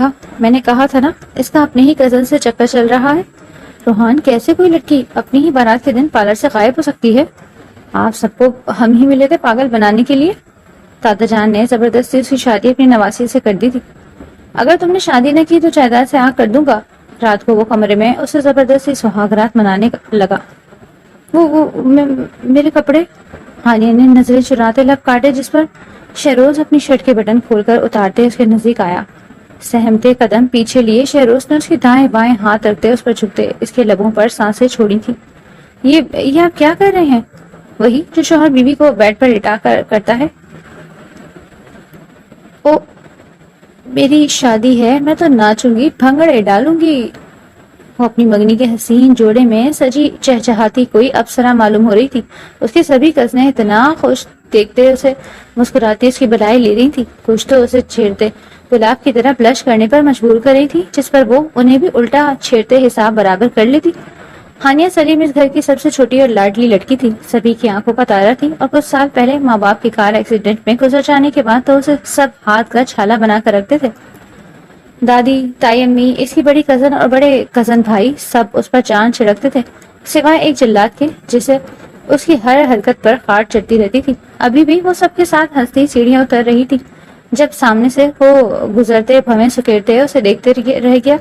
دیکھا؟ میں نے کہا تھا نا اس کا اپنے ہی کزن سے چکر چل رہا ہے۔ روحان کیسے کوئی لڑکی اپنی ہی بارات کے دن پارلر سے غائب ہو سکتی ہے؟ آپ سب کو ہم ہی ملے تھے پاگل بنانے کے لیے۔ دادا جان نے زبردستی اس کی شادی اپنی نواسی سے کر دی تھی۔ اگر تم نے شادی نہ کی تو جائیداد سے آگ کر دوں گا۔ رات کو وہ کمرے میں اسے زبردستی سہاگ رات منانے لگا۔ وہ میرے کپڑے؟ ہانیہ نے نظریں چراتے لب کاٹے، جس پر شہروز اپنی شرٹ کے بٹن کھول کر اتارتے اس کے نزدیک آیا۔ سہمتے قدم پیچھے لیے شہروز نے اس کے دائیں بائیں ہاتھ رکھتے اس پر جھکتے اس کے لبوں پر سانسیں چھوڑی تھی۔ یہ آپ کیا کر رہے ہیں؟ وہی جو شوہر بیوی کو بیڈ پر لٹا کر کرتا ہے۔ او میری شادی ہے، میں تو ناچوں گی، بھنگڑے ڈالوں گی۔ وہ اپنی منگنی کے حسین جوڑے میں سجی چہچہاتی کوئی ابصرہ معلوم ہو رہی تھی۔ اس کی سبھی کزنیں اتنا خوش دیکھتے اسے مسکراتی اس کی بلائی لے رہی تھی، کچھ تو اسے چھیڑتے گلاب کی طرح بلش کرنے پر مجبور کر رہی تھی، جس پر وہ انہیں بھی الٹا چھیڑتے حساب برابر کر لیتی۔ ہانیہ سلیم اس گھر کی سب سے چھوٹی اور لاڈلی لڑکی تھی، سبھی کی آنکھوں کا تارا تھی، اور کچھ سال پہلے ماں باپ کی کار ایکسیڈنٹ میں گزر جانے کے بعد تو اسے سب ہاتھ کا چھالا بنا کر رکھتے تھے۔ دادی، تائی امی، اس کی بڑی کزن اور بڑے کزن بھائی سب اس پر جان چھڑکتے تھے، سوائے ایک جلاد کے جسے اس کی ہر حرکت پر خاٹ چڑھتی رہتی تھی۔ ابھی بھی وہ سب کے ساتھ ہنستی سیڑھیاں اتر رہی تھی جب سامنے سے وہ گزرتے بھویں سکیڑتے اسے دیکھتے رہ گیا۔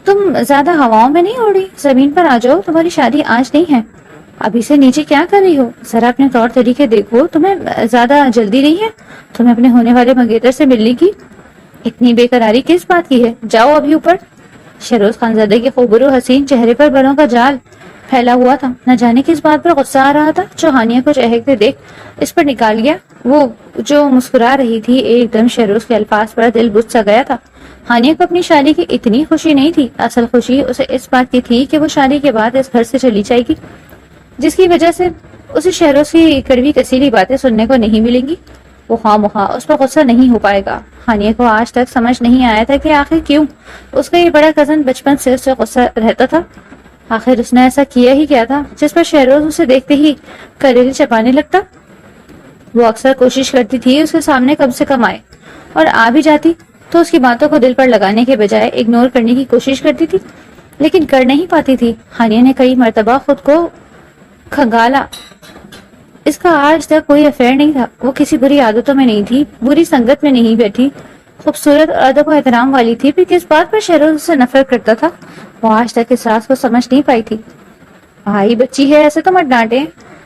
تم زیادہ ہواؤں میں نہیں اڑی، زمین پر آ جاؤ، تمہاری شادی آج نہیں ہے۔ ابھی سے نیچے کیا کر رہی ہو؟ ذرا اپنے طور طریقے دیکھو، تمہیں زیادہ جلدی نہیں ہے تمہیں اپنے ہونے والے منگیتر سے ملنے کی؟ اتنی بے قراری کس بات کی ہے؟ جاؤ ابھی اوپر۔ شہروز خانزادے کے خوبرو حسین چہرے پر بلوں کا جال پھیلا ہوا تھا، نہ جانے کس بات پر غصہ آ رہا تھا جو ہانیہ کو چہکتے دیکھ اس پر نکال گیا۔ وہ جو مسکرا رہی تھی، ایک دم شہروز کے الفاظ پر دل بجھ سا گیا تھا۔ ہانیہ کو اپنی شادی کی اتنی خوشی نہیں تھی، اصل خوشی اسے اس بات کی تھی کہ وہ شادی کے بعد اس گھر سے چلی جائے گی، جس کی وجہ سے اسے شہروز کی کڑوی کسیلی باتیں سننے کو نہیں ملیں گی۔ وہ خواہ مخواہ اس پر غصہ نہیں ہو پائے گا۔ ہانیہ کو آج تک سمجھ نہیں آیا تھا کہ آخر کیوں اس کا یہ بڑا کزن بچپن سے اس سے غصہ رہتا تھا۔ آخر اس نے ایسا کیا ہی کیا تھا جس پر شہروز اسے دیکھتے ہی کریل چبانے لگتا۔ وہ اکثر کوشش کرتی تھی اس کے سامنے کم سے کم آئے، اور آ بھی جاتی تو اس کی باتوں کو دل پر لگانے کے بجائے اگنور کرنے کی کوشش کرتی تھی، لیکن کر نہیں پاتی تھی۔ ہانیہ نے کئی مرتبہ خود کو کھنگالا۔ اس کا آج تک کوئی افیئر نہیں تھا، وہ کسی بری عادتوں میں نہیں تھی، بری سنگت میں نہیں بیٹھی، خوبصورت اور ادب و احترام والی تھی، پھر کس بات پر شہروز سے نفرت کرتا تھا وہ آج تک اس راز کو سمجھ نہیں پائی تھی۔ بھائی بچی ہے، ایسے تو مت ڈانٹے،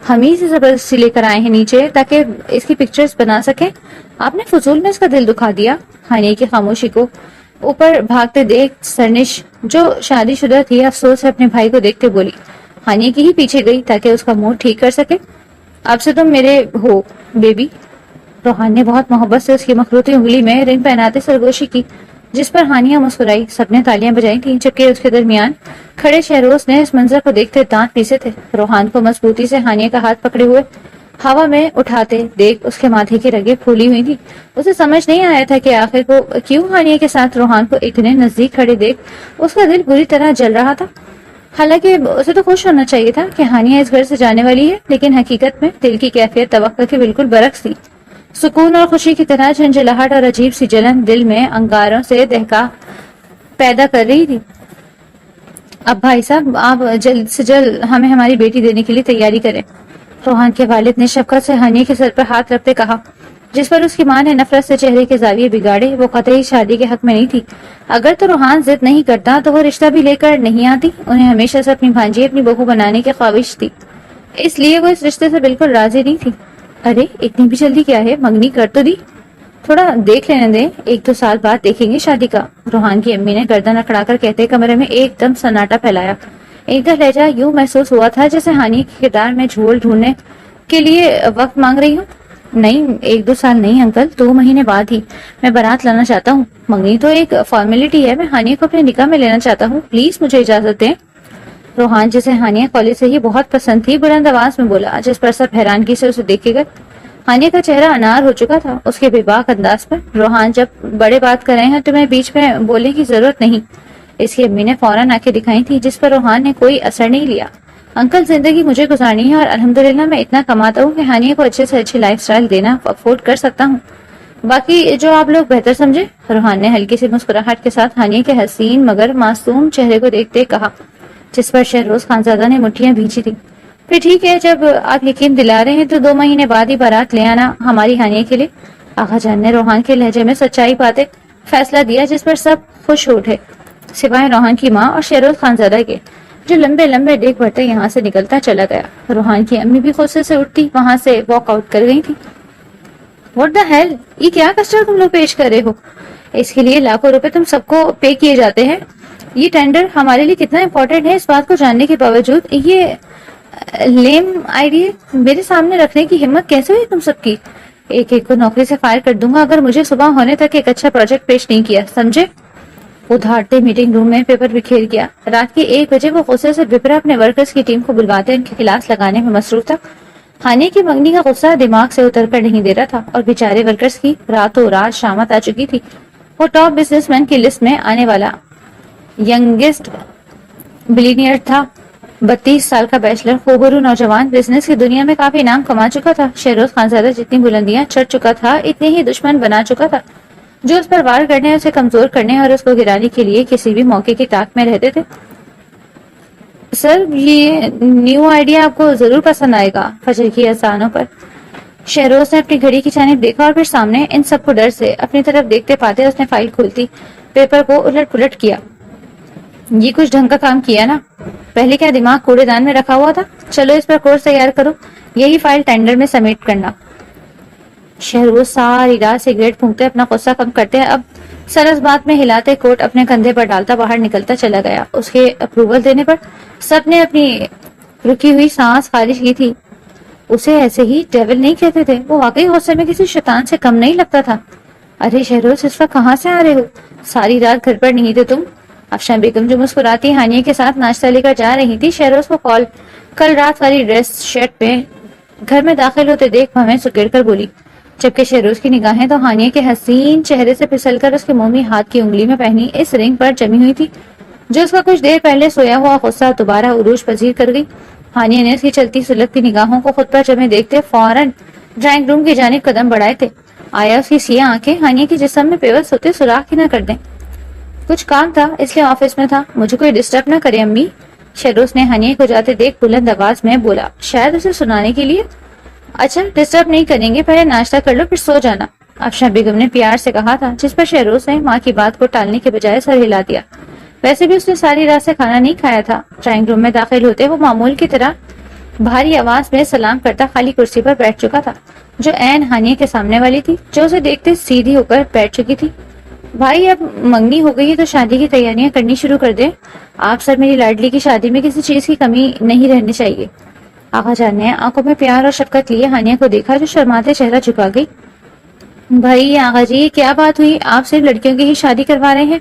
ہم ہی سے زبردستی لے کر آئے ہیں نیچے تاکہ اس کی پکچرز بنا سکیں، آپ نے فضول میں اس کا دل دکھا دیا۔ ہانیہ کی خاموشی کو اوپر بھاگتے دیکھ سرنش جو شادی شدہ تھی افسوس سے اپنے بھائی کو دیکھتے بولی۔ ہانیہ کی ہی پیچھے گئی تاکہ اس کا موڈ ٹھیک کر سکے۔ اب سے تم میرے ہو بیبی۔ روحان نے بہت محبت سے اس کی مخروطی انگلی میں رنگ پہناتے سرگوشی کی، جس پر ہانیہ مسکرائی۔ سب نے تالیاں بجائی تھیں، جبکہ اس کے درمیان کھڑے شہروز نے اس منظر کو دیکھتے دانت پیسے تھے۔ روحان کو مضبوطی سے ہانیہ کا ہاتھ پکڑے ہوئے ہوا میں اٹھاتے دیکھ اس کے ماتھے کی رگیں پھولی ہوئی تھی۔ اسے سمجھ نہیں آیا تھا کہ آخر کو کیوں ہانیہ کے ساتھ روحان کو اتنے نزدیک کھڑے دیکھ اس کا دل بری طرح جل رہا تھا۔ حالانکہ اسے تو خوش ہونا چاہیے تھا کہ ہانیہ اس گھر سے جانے والی ہے، لیکن حقیقت میں دل کی کیفیت توقع کے بالکل برعکس تھی۔ سکون اور خوشی کی طرح جھنجھلاہٹ اور عجیب سی جلن دل میں انگاروں سے دہکا پیدا کر رہی تھی۔ اب بھائی صاحب، آپ جلد سے جلد ہمیں ہماری بیٹی دینے کے لیے تیاری کریں، روحان کے والد نے شفقت سے ہانیہ کے سر پر ہاتھ رکھتے کہا، جس پر اس کی ماں نے نفرت سے چہرے کے زاویے بگاڑے۔ وہ قطعی شادی کے حق میں نہیں تھی۔ اگر تو روحان ضد نہیں کرتا تو وہ رشتہ بھی لے کر نہیں آتی۔ انہیں ہمیشہ سے اپنی بھانجی اپنی بہو بنانے کی خواہش تھی، اس لیے وہ اس رشتے سے بالکل راضی نہیں تھی۔ ارے اتنی بھی جلدی کیا ہے، منگنی کر تو دی، تھوڑا دیکھ لینے دیں، 1-2 سال بعد دیکھیں گے شادی کا۔ روحان کی امی نے گردن اکڑا کر کہتے کمرے میں ایک دم سناٹا پھیلایا۔ ان کا لہجہ یوں محسوس ہوا تھا جیسے ہانیہ کے کردار میں جھول ڈھونڈنے کے لیے وقت مانگ رہی ہوں۔ نہیں، 1-2 سال نہیں انکل، 2 مہینے بعد ہی میں بارات لانا چاہتا ہوں۔ منگنی تو ایک فارمیلٹی ہے، میں ہانیہ کو اپنے نکاح میں لینا چاہتا ہوں، پلیز مجھے اجازت دیں۔ روحان جسے ہانیہ کالج سے ہی بہت پسند تھی بلند آواز میں بولا، جس پر سب حیرانگی سے اسے دیکھے گئے۔ ہانیہ کا چہرہ انار ہو چکا تھا اس کے بے باک انداز پر۔ روحان، جب بڑے بات کر رہے ہیں تمہیں بیچ میں بولنے کی ضرورت نہیں، اس کی امی نے فوراً آنکھیں دکھائی تھی، جس پر روحان نے کوئی اثر نہیں لیا۔ انکل، زندگی مجھے گزارنی ہے اور الحمدللہ میں اتنا کماتا ہوں کہ ہانیہ کو اچھے سے اچھی لائف سٹائل دینا افورڈ کر سکتا ہوں۔ باقی جو آپ لوگ بہتر سمجھے، روحان نے ہلکی سی مسکراہٹ کے ساتھ ہانیہ کے حسین مگر معصوم چہرے کو دیکھتے کہا، جس پر شہروز خانزادہ نے مٹھیاں بھیجی تھی۔ پھر ٹھیک ہے، جب آپ یقین دلا رہے ہیں تو 2 مہینے بعد ہی بارات لے آنا ہماری ہانیہ کے لیے۔ آغا جان نے روحان کے لہجے میں سچائی پاتے فیصلہ دیا، جس پر سب خوش ہو اٹھے سوائے روحان کی ماں اور شہروز خانزادہ کے، جو لمبے لمبے ڈیگ بھرتے یہاں سے نکلتا چلا گیا۔ روحان کی امی بھی غصے سے اٹھتی وہاں سے واک آؤٹ کر گئی تھی۔ واٹ دا ہیل، یہ کیا کسٹر تم لوگ پیش کر رہے ہو؟ اس کے لیے لاکھوں روپے تم سب کو پے کیے جاتے ہیں۔ یہ ٹینڈر ہمارے لیے کتنا امپورٹنٹ ہے اس بات کو جاننے کے باوجود یہ لیم آئیڈیا میرے سامنے رکھنے کی ہمت کیسے ہوئی تم سب کی؟ ایک ایک کو نوکری سے فائر کر دوں گا اگر مجھے صبح ہونے تک ایک اچھا پروجیکٹ پیش نہیں کیا، سمجھے؟ وہ دھاڑتے میٹنگ روم میں پیپر بکھیر گیا۔ رات کے 1 بجے وہ غصے سے وپرا اپنے ورکرز کی ٹیم کو بلواتے ان کے کلاس لگانے میں مصروف تھا۔ ہانیہ کی منگنی کا غصہ دماغ سے اتر کر نہیں دے رہا تھا اور بیچارے ورکرز کی راتوں رات شامت آ چکی تھی۔ وہ ٹاپ بزنس مین کی لسٹ میں آنے والا ینگسٹ بلینئر تھا۔ 32 سال کا بیچلر، خوبرو نوجوان، بزنس کی دنیا میں کافی نام کما چکا تھا۔ شہروز خانزادہ جتنی بلندیاں چڑھ چکا تھا اتنے ہی دشمن بنا چکا تھا، جو اس پر وار کرنے، اسے کمزور کرنے اور اس کو گرانے کے لیے کسی بھی موقع کی تاک میں رہتے تھے۔ سر، یہ نیو آئیڈیا آپ کو ضرور پسند آئے گا۔ فجر کی اذانوں پر شہروز نے اپنی گھڑی کی جانب دیکھا اور پھر سامنے ان سب کو ڈر سے اپنی طرف دیکھتے پاتے اس نے فائل کھولتی پیپر کو الٹ پلٹ کیا۔ یہ کچھ ڈھنگ کا کام کیا نا؟ پہلے کیا دماغ کوڑے دان میں رکھا ہوا تھا؟ چلو اس پر کورس تیار کرو، یہی فائل ٹینڈر میں سبمٹ کرنا۔ شہروز ساری رات سگریٹ پھونکتے اپنا غصہ کم کرتے اب سرس بات میں ہلاتے کوٹ اپنے کندھے پر ڈالتا باہر نکلتا چلا گیا۔ اس کے اپروول دینے پر سب نے اپنی رکی ہوئی سانس خارج کی تھی۔ اسے ایسے ہی ڈیول نہیں کہتے تھے، وہ واقعی غصے میں کسی شیطان سے کم نہیں لگتا تھا۔ ارے شہروز، اس وقت کہاں سے آ رہے ہو؟ ساری رات گھر پر نہیں تھے تم؟ افشاں بیگم جو مسکراتی ہانیہ کے ساتھ ناشتہ لے کر جا رہی تھی، شہروز کو کل رات والی ڈریس شرٹ پہ گھر میں داخل ہوتے دیکھ بھویں سکیڑ کر بولی، جبکہ شہروز کی نگاہیں تو ہانیہ کے حسین چہرے سے پھسل کر اس کے مومی ہاتھ کی انگلی میں پہنی اس رنگ پر جمی ہوئی تھی، جو اس کا کچھ دیر پہلے سویا ہوا غصہ دوبارہ عروج پذیر کر گئی۔ ہانیہ نے اس کی چلتی سلگتی نگاہوں کو خود پر جمے دیکھتے فوراً ڈرائنگ روم کی جانب قدم بڑھائے تھے۔ آیا اس کی سیاہ آنکھیں ہانیہ کے جسم میں پیوست ہوتے سوراخ ہی نہ کر دیں۔ کچھ کام تھا اس لیے آفس میں تھا، مجھے کوئی ڈسٹرب نہ کرے امی، شہروز نے ہانیہ کو جاتے دیکھ بلند آواز میں بولا، شاید اسے سنانے کے لیے۔ اچھا، ڈسٹرب نہیں کریں گے، پہلے ناشتہ کر لو پھر سو جانا، افشاں بیگم نے پیار سے کہا تھا، جس پر شہروز نے ماں کی بات کو ٹالنے کے بجائے سر ہلا دیا۔ ویسے بھی اس نے ساری رات سے کھانا نہیں کھایا تھا۔ ڈرائنگ روم میں داخل ہوتے وہ معمول کی طرح بھاری آواز میں سلام کرتا خالی کرسی پر بیٹھ چکا تھا، جو عین ہانیہ کے سامنے والی تھی، جو اسے دیکھتے سیدھی ہو کر بیٹھ چکی تھی۔ بھائی، اب منگنی ہو گئی ہے تو شادی کی تیاریاں کرنی شروع کر دیں۔ آپ سر، میری لاڈلی کی شادی میں کسی چیز کی کمی نہیں رہنی چاہیے۔ آغا جان نے آنکھوں میں پیار اور شفقت لیے ہانیہ کو دیکھا، جو شرماتے چہرہ جھکا گئی۔ بھائی آغا جی، کیا بات ہوئی؟ آپ صرف لڑکیوں کی ہی شادی کروا رہے ہیں،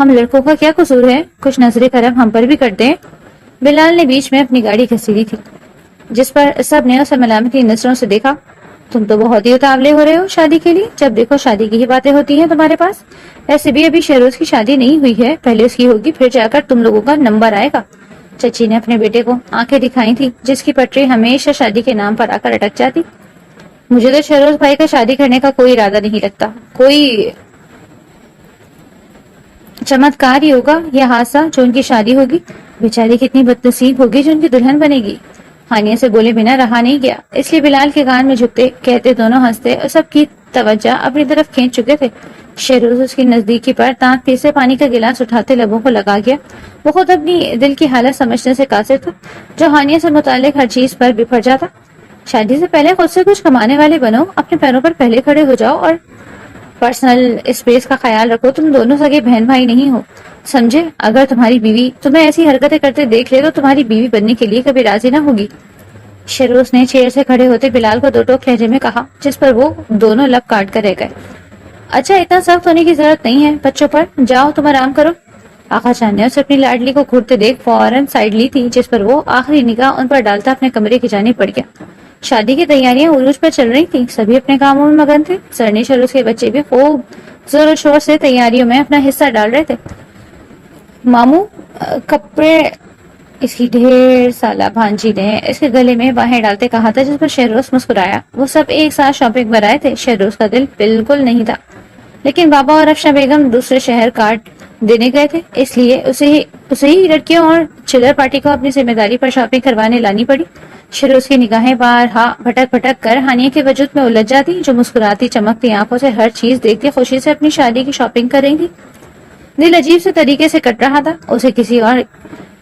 ہم لڑکوں کا کیا قصور ہے؟ کچھ نظر کرم ہم پر بھی کرتے ہیں۔ بلال نے بیچ میں اپنی گاڑی گھسیٹی تھی، جس پر سب نے اسے ملامتی نظروں سے دیکھا۔ تم تو بہت ہی اتاولے ہو رہے ہو شادی کے لیے، جب دیکھو شادی کی ہی باتیں ہوتی ہیں تمہارے پاس۔ ایسے بھی ابھی شہروز کی شادی نہیں ہوئی ہے، پہلے اس کی ہوگی پھر جا کر تم لوگوں کا نمبر آئے گا۔ چچی نے اپنے بیٹے کو آنکھیں دکھائی تھی، جس کی پٹری ہمیشہ شادی کے نام پر آ کر اٹک جاتی۔ مجھے تو شہروز بھائی کا شادی کرنے کا کوئی ارادہ نہیں لگتا، کوئی چمتکار ہی ہوگا یہ حادثہ جو ان کی شادی ہوگی۔ بیچاری کتنی بدنصیب ہوگی جو ان کی دلہن بنے گی۔ ہانیہ سے بولے بنا رہا نہیں گیا، اس لیے بلال کے کان میں جھکتے کہتے دونوں ہنستے اور سب کی توجہ اپنی طرف کھینچ چکے تھے۔ شہروز اس کی نزدیکی پر دانت پیسے پانی کا گلاس اٹھاتے لبوں کو لگا گیا۔ وہ خود اپنی دل کی حالت سمجھنے سے قاصر تھا، جو ہانیہ سے متعلق ہر چیز پر بپھر جاتا۔ شادی سے پہلے خود سے کچھ کمانے والے بنو، اپنے پیروں پر پہلے کھڑے ہو جاؤ اور پرسنل اسپیس کا خیال رکھو۔ تم دونوں سگے بہن بھائی نہیں ہو، سمجھے؟ اگر تمہاری بیوی تمہیں ایسی حرکتیں کرتے دیکھ لے تو تمہاری بیوی بننے کے لیے کبھی راضی نہ ہوگی۔ شہروز نے چیئر سے کھڑے ہوتے بلال کو دو ٹوک لہجے میں کہا، جس پر وہ دونوں لب کاٹ کر رہ گئے۔ اچھا، اتنا سخت ہونے کی ضرورت نہیں ہے بچوں پر، جاؤ تم آرام کرو۔ آقا جان نے اسے اپنی لاڈلی کو گھورتے دیکھ فوراً سائڈ لی تھی، جس پر وہ آخری نگاہ ان پر ڈالتا اپنے کمرے کی جانب بڑھ گیا۔ شادی کی تیاریاں عروج پر چل رہی تھی، سبھی اپنے کاموں میں مگن تھے۔ سرنی شہروز کے بچے بھی خوب زور و شور سے تیاریوں میں اپنا حصہ ڈال رہے تھے۔ ماموں، کپڑے اس کی ڈھیر سالہ بھانجی نے اس کے گلے میں باہیں ڈالتے کہا تھا، جس پر شہروز مسکرایا۔ وہ سب ایک ساتھ شاپنگ پر آئے تھے، شہروز کا دل بالکل نہیں تھا، لیکن بابا اور افشاں بیگم دوسرے شہر کاٹ دینے گئے تھے، اس لیے اسے ہی لڑکیوں اور چلر پارٹی کو اپنی ذمہ داری پر شاپنگ کروانے لانی پڑی۔ شہروز کی نگاہیں بارہا بھٹک بھٹک کر ہانیہ کے وجود میں الجھ جاتی، جو مسکراتی چمکتی آنکھوں سے ہر چیز دیکھتی خوشی سے اپنی شادی کی شاپنگ کر رہی تھی۔ دل عجیب سے طریقے سے کٹ رہا تھا، اسے کسی اور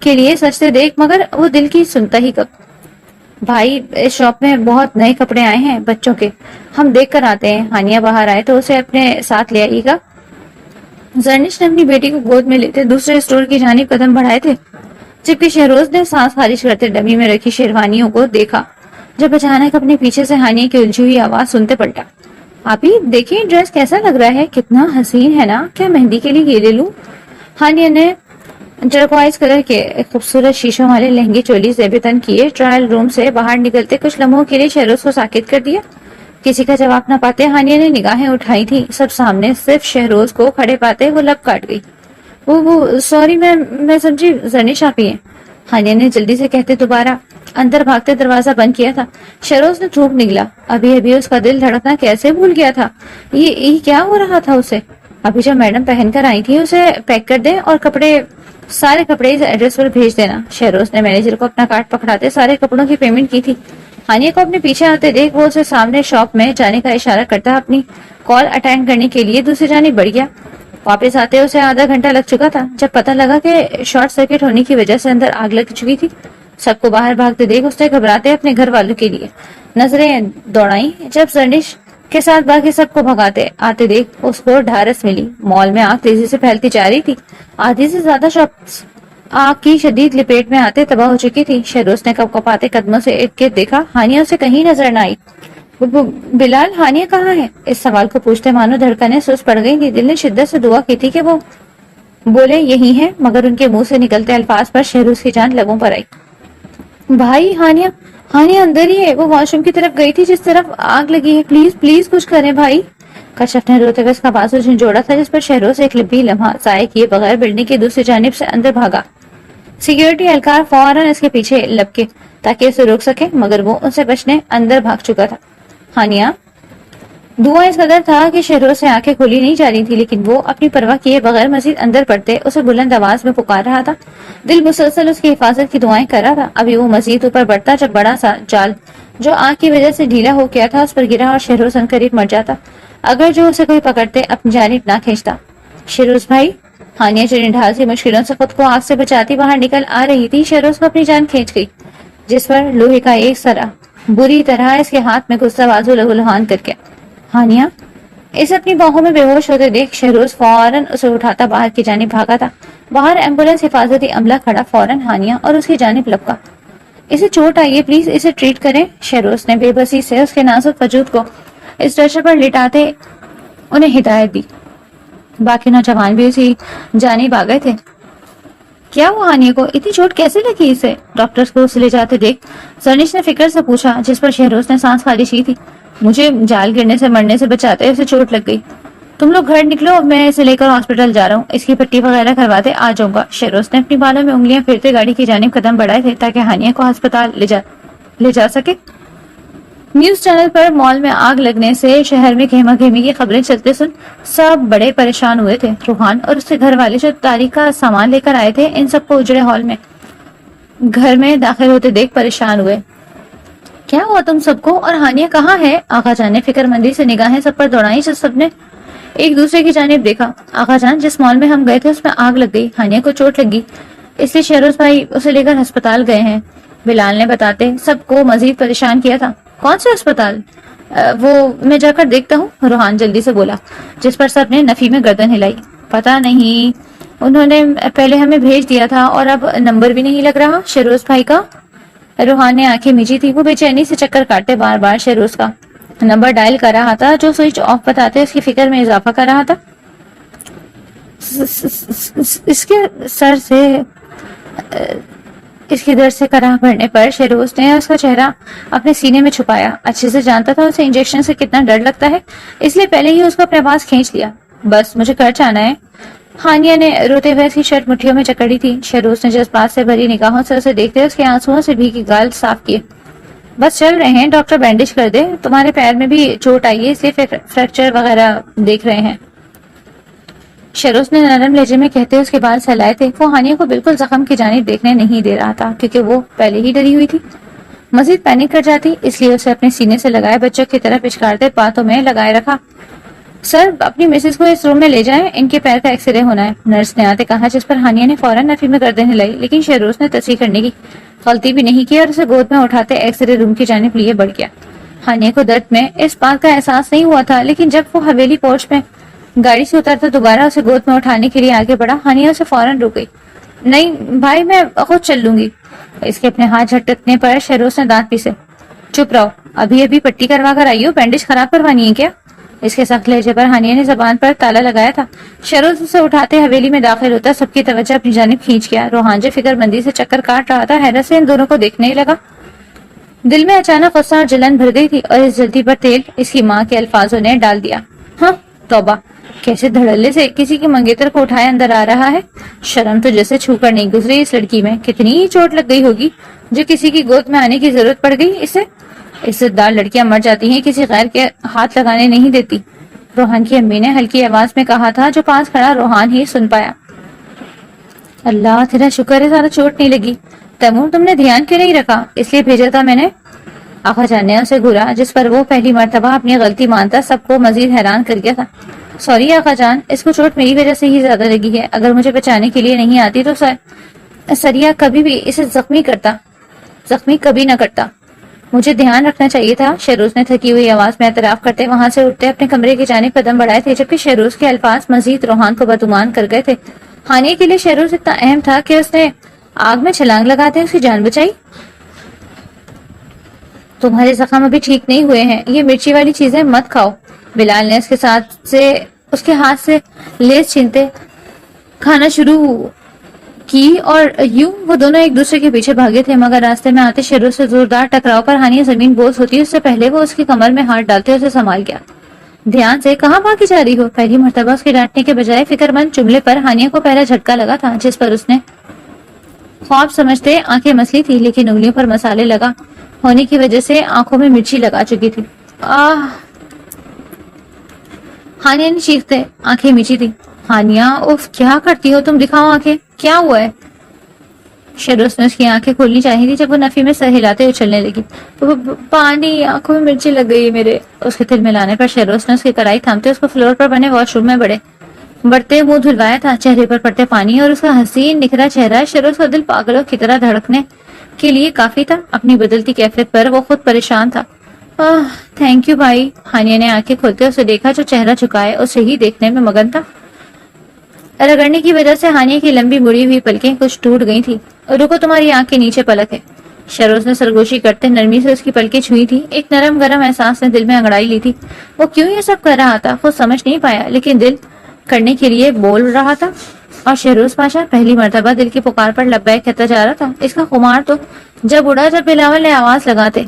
کے لیے سچتے دیکھ، مگر وہ دل کی سنتا ہی کب۔ بھائی، اس شاپ میں بہت نئے کپڑے آئے ہیں بچوں کے، ہم دیکھ کر آتے ہیں۔ ہانیہ باہر آئے تو اسے اپنے ساتھ لے آئیے گا۔ زرنش نے اپنی بیٹی کو گود میں لیتے دوسرے اسٹور کی جانب قدم بڑھائے تھے، جبکہ شہروز نے سانس خارج کرتے ڈمی میں رکھی شیروانیوں کو دیکھا، جب اچانک اپنے پیچھے سے ہانیہ کی الجھی ہوئی آواز سنتے پلٹا۔ آپ ہی دیکھیں ڈریس کیسا لگ رہا ہے، کتنا حسین ہے نا، کیا مہندی کے لیے یہ لے لوں؟ ہانیہ نے ٹرکوائز کلر کے خوبصورت شیشوں والے لہنگے چولی زیب تن کیے ٹرائل روم سے باہر نکلتے کچھ لمحوں کے لیے شہروز کو ساکت کر دیا۔ کسی کا جواب نہ پاتے ہانیہ نے نگاہیں اٹھائی تھی، سب سامنے، صرف شہروز کو کھڑے پاتے وہ لب کاٹ گئی۔ وہ سوری، میں سمجھی زرنش آپ ہی ہیں، ہانیہ نے جلدی سے کہتے دوبارہ اندر بھاگتے دروازہ بند کیا تھا۔ شہروز نے تھوک نگلا، ابھی اس کا دل دھڑکنا کیسے بھول گیا تھا، یہ کیا ہو رہا تھا اسے؟ ابھی جب میڈم پہن کر آئی تھی اسے پیک کر دیں اور سارے کپڑے اس ایڈریس پر بھیج دینا۔ شہروز نے مینیجر کو اپنا کارڈ پکڑاتے سارے کپڑوں کی پیمنٹ کی تھی۔ ہانیہ کو اپنے پیچھے آتے دیکھ وہ اسے سامنے شاپ میں جانے کا اشارہ کرتا اپنی کال اٹینڈ کرنے کے لیے دوسری جانب بڑھ گیا۔ واپس آتے اسے آدھا گھنٹہ لگ چکا تھا، جب پتہ لگا کہ شارٹ سرکٹ ہونے کی وجہ سے اندر آگ لگ چکی تھی۔ سب کو باہر بھاگتے دیکھ اس نے گھبراتے اپنے گھر والوں کے لیے نظریں دوڑائیں۔ جب زرنش کے ساتھ باقی سب کو بھگاتے آتے دیکھ اس کو ڈھارس ملی۔ مال میں آگ تیزی سے پھیلتی جا رہی تھی، آدھی سے زیادہ شاپس آگ کی شدید لپیٹ میں آتے تباہ ہو چکی تھی۔ شہروز نے کپ کپاتے قدموں سے ارد گرد دیکھا، ہانیہ اسے کہیں نظر نہ آئی۔ بلال، ہانیہ کہاں ہے؟ اس سوال کو پوچھتے مانو دھڑکنیں سست پڑ گئی تھی۔ دل نے شدت سے دعا کی تھی کہ وہ بولے یہی ہے، مگر ان کے منہ سے نکلتے الفاظ پر شہروز کی جان لبوں پر آئی۔ بھائی، ہانیہ اندر ہی ہے، وہ واش روم کی طرف گئی تھی جس طرف آگ لگی ہے، پلیز کچھ کریں بھائی۔ کشف نے روتے ہوئے اس کا بازو جھنجھوڑا تھا، جس پر شہروز ایک لمبی لمحہ ضائع کیے بغیر بلڈنگ کی دوسری جانب سے اندر بھاگا۔ سیکیورٹی اہلکار فوراً اس کے پیچھے لپکے تاکہ اسے روک سکے، مگر وہ ان سے بچنے اندر بھاگ چکا تھا۔ ہانیہ، دھواں اس قدر تھا کہ شہروز سے آنکھیں کھولی نہیں جا رہی تھی، لیکن وہ اپنی پرواہ کیے بغیر مزید اندر پڑتے اسے بلند آواز میں پکار رہا تھا۔ دل مسلسل اس کی حفاظت کی دعائیں کر رہا تھا۔ ابھی وہ مزید اوپر بڑھتا جب بڑا سا جال جو آگ کی وجہ سے ڈھیلا ہو گیا تھا اس پر گرا اور شہروز عنقریب مر جاتا اگر جو اسے کوئی پکڑتے اپنی جانب نہ کھینچتا۔ شہروز بھائی، ہانیہ چنی ڈھال سے مشکلوں سے خود کو آگ سے بچاتی باہر نکل آ رہی تھی۔ شہروز کو اپنی جان کھینچ گئی، جس پر لوہے کا ایک سرا بری طرح اس کے ہاتھ میں گھستا بازو لہولہان کر کے۔ ہانیہ، اسے اپنی باہوں میں بے ہوش ہوتے دیکھ شہروز فوراً اسے اٹھاتا باہر کی جانب بھاگا تھا۔ باہر ایمبولینس حفاظتی عملہ کھڑا، فوراً ہانیہ اور اس کی جانب لپکا۔ اسے چوٹ آئی ہے، پلیز اسے ٹریٹ کریں۔ شہروز نے بے بسی سے اس کے نازک وجود کو اسٹریچر پر لٹاتے انہیں ہدایت دی۔ باقی نوجوان بھی اسی جانب آ گئے تھے۔ کیا ہوا ہانیہ کو؟ اتنی چوٹ کیسے لگی اسے؟ ڈاکٹرز کو اسے لے جاتے دیکھ زرنش نے فکر سے پوچھا، جس پر شہروز نے سانس خارج کی تھی۔ مجھے جال گرنے سے مرنے سے بچاتے اسے چوٹ لگ گئی۔ تم لوگ گھر نکلو، میں اسے لے کر ہاسپٹل جا رہا ہوں، اس کی پٹی وغیرہ کرواتے آ جاؤں گا۔ شہروز نے اپنی بالوں میں انگلیاں پھرتے گاڑی کی جانب قدم بڑھائے تھے تاکہ ہانیہ کو ہسپتال لے جا سکے۔ نیوز چینل پر مال میں آگ لگنے سے شہر میں گہما گہمی کی خبریں چلتے سن سب بڑے پریشان ہوئے تھے۔ روحان اور اس کے گھر والے جو تاریخ کا سامان لے کر آئے تھے ان سب کو اجڑے ہال میں گھر میں داخل ہوتے دیکھ پریشان ہوئے۔ کیا ہوا تم سب کو؟ اور ہانیہ کہاں ہے؟ آقا جان نے فکر مندی سے نگاہیں سب پر دوڑائیں، جب سب نے ایک دوسرے کی جانب دیکھا۔ آقا جان، جس مال میں ہم گئے تھے اس میں آگ لگ گئی، ہانیہ کو چوٹ لگ گئی، اس لیے شہروز بھائی اسے لے کر ہسپتال گئے ہیں، بلال نے بتاتے سب کو مزید پریشان کیا تھا۔ کون سے ہسپتال؟ وہ میں جا کر دیکھتا ہوں، روحان جلدی سے بولا، جس پر سب نے نفی میں گردن ہلائی۔ پتہ نہیں، انہوں نے پہلے ہمیں بھیج دیا تھا اور اب نمبر بھی نہیں لگ رہا شہروز بھائی کا۔ روحان نے آنکھیں میچی تھی، وہ بے چینی سے چکر کاٹتے بار بار شہروز کا نمبر ڈائل کر رہا تھا جو سوئچ آف بتاتے اس کی فکر میں اضافہ کر رہا تھا۔ اس کے سر سے اس کی درد سے کراہ بھرنے پر شہروز نے اس کا چہرہ اپنے سینے میں چھپایا۔ اچھے سے جانتا تھا اسے انجیکشن سے کتنا ڈر لگتا ہے، اس لیے پہلے ہی اس کو اپنے پاس کھینچ لیا۔ بس مجھے گھر جانا ہے، ہانیہ نے روتے ہوئے اس کی شرٹ مٹھیوں میں جکڑی تھی. شہروز نے جذبات سے بھری نگاہوں سے اسے دیکھتے اس کے آنسوؤں سے بھیگی گال صاف کیے. بس چل رہے ہیں, ڈاکٹر بینڈیج کر دے, تمہارے پیر میں بھی چوٹ آئی ہے اس لیے فریکچر وغیرہ دیکھ رہے ہیں. شہروز نے نرم لہجے میں کہتے اس کے بال سہلائے تھے. وہ ہانیہ کو بالکل زخم کی جانب دیکھنے نہیں دے رہا تھا کیونکہ وہ پہلے ہی ڈری ہوئی تھی. مزید پینک کر جاتی, اس لیے اسے اپنے سینے سے لگائے بچوں کی طرح پچکارتے باتوں میں لگائے رکھا. سر, اپنی مسز کو اس روم میں لے جائیں, ان کے پیر کا ایکس رے ہونا ہے, نرس نے آتے کہا, جس پر ہانیہ نے فوراً نفی میں گردن ہلائی. لیکن شہروز نے تصریح کرنے کی غلطی بھی نہیں کی اور اسے گود میں اٹھاتے ایکس رے روم کی جانب لیے بڑھ گیا. ہانیہ کو درد میں اس بات کا احساس نہیں ہوا تھا, لیکن جب وہ حویلی پورچ میں گاڑی سے اترتا دوبارہ اسے گود میں اٹھانے کے لیے آگے بڑھا, ہانیہ اسے فوراً رک گئی. نہیں بھائی, میں خود چل لوں گی. اس کے اپنے ہاتھ جھٹکنے پر شہروز نے دانت پیسے. چپ رہو, ابھی پٹی کروا کر آئی ہو, بینڈیج خراب کروانی ہے کیا؟ اس کے سخت لہجے پر ہانیہ نے زبان پر تالا لگایا تھا. شہروز اسے اٹھاتے حویلی میں داخل ہوتا سب کی توجہ اپنی جانب کھینچ گیا. روحان جو فکر مندی سے چکر کاٹ رہا تھا حیرت سے ان دونوں کو دیکھنے ہی لگا. دل میں اچانک غصہ اور جلن بھر گئی تھی اور اس جلدی پر تیل اس کی ماں کے الفاظوں نے ڈال دیا. ہاں توبہ, کیسے دھڑلے سے کسی کی منگیتر کو اٹھائے اندر آ رہا ہے. شرم تو جیسے چھو کر نہیں گزری اس لڑکی میں. کتنی ہی چوٹ لگ گئی ہوگی جو کسی کی گود میں آنے کی ضرورت پڑ گئی اسے. عزت دار لڑکیاں مر جاتی ہیں, کسی غیر کے ہاتھ لگانے نہیں دیتی. روحان کی امی نے ہلکی آواز میں کہا تھا جو پاس کھڑا روحان ہی سن پایا. اللہ تیرا شکر ہے زیادہ چوٹ نہیں لگی. تیمور, تم نے دھیان کیوں نہیں رکھا؟ اس لیے بھیجا تھا میں نے. آقا جان نے اسے گھورا, جس پر وہ پہلی مرتبہ اپنی غلطی مانتا سب کو مزید حیران کر گیا تھا. سوری آقا جان, اس کو چوٹ میری وجہ سے ہی زیادہ لگی ہے. اگر مجھے بچانے کے لیے نہیں آتی تو سریا کبھی بھی اسے زخمی کبھی نہ کرتا. مجھے دھیان رکھنا چاہیے تھا. شہروز نے تھکی ہوئی آواز میں اعتراف کرتے وہاں سے اٹھتے اپنے کمرے کی جانب قدم بڑھائے تھے, جبکہ شہروز کے الفاظ مزید روحان کو بدگمان کر گئے تھے. ہانیہ کے لیے شہروز اتنا اہم تھا کہ اس نے آگ میں چھلانگ لگاتے اس کی جان بچائی. تمہارے زخم ابھی ٹھیک نہیں ہوئے ہیں, یہ مرچی والی چیزیں مت کھاؤ. بلال نے اس کے ہاتھ سے لیس چھینتے کھانا شروع کی اور یوں وہ دونوں ایک دوسرے کے پیچھے بھاگے تھے. مگر راستے میں آتے شہروز سے زوردار ٹکراؤ پر ہانیہ زمین بوس ہوتی اس سے پہلے وہ اس کی کمر میں ہاتھ ڈالتے اسے سنبھال گیا. دھیان سے, کہاں بھاگی جا رہی ہو؟ پہلی مرتبہ اس کے ڈانٹنے کے بجائے فکر مند جملے پر ہانیہ کو پہلا جھٹکا لگا تھا, جس پر اس نے خواب سمجھتے آنکھیں مسلی تھی, لیکن انگلیوں پر مسالے لگا ہونے کی وجہ سے آنکھوں میں مرچی لگا چکی تھی. ہانیہ نے چیختے آنکھیں میچی تھی. ہانیہ, اوف کیا کرتی ہو تم, دکھاؤ آنکھیں, کیا ہوا ہے؟ شہروز نے اس کی آنکھیں کھولنی چاہی تھی جب وہ نفی میں سر ہلاتے اچھلنے لگی. پانی, آنکھوں میں مرچی لگ گئی میرے. اس کے دل میں لانے پر شہروز نے اس کی کڑائی تھامتے اس کو فلور پر بنے واش روم میں بڑھتے منہ دھلوایا تھا. چہرے پر پڑتے پانی اور اس کا حسین نکھرا چہرہ شہروز کا دل پاگلوں کی طرح دھڑکنے کے لیے کافی تھا. اپنی بدلتی کیفیت پر وہ خود پریشان تھا. تھینک یو بھائی. ہانیہ نے آنکھیں کھولتے اسے دیکھا جو چہرہ جھکائے اسے ہی دیکھنے میں مگن تھا. رگڑنے کی وجہ سے ہانیہ کی لمبی مڑی ہوئی پلکیں کچھ ٹوٹ گئی تھی. رکو, تمہاری آنکھ کے نیچے پلک ہے. شہروز نے سرگوشی کرتے نرمی سے اس کی پلکیں چھوئی تھی. ایک نرم گرم احساس نے دل میں انگڑائی لی تھی. وہ کیوں یہ سب کر رہا تھا خود سمجھ نہیں پایا, لیکن دل کرنے کے لیے بول رہا تھا. اور شہروز پاشا پہلی مرتبہ دل کی پکار پر لبیک کہتا جا رہا تھا. اس کا خمار تو جب اڑا جب بلاول نے آواز لگاتے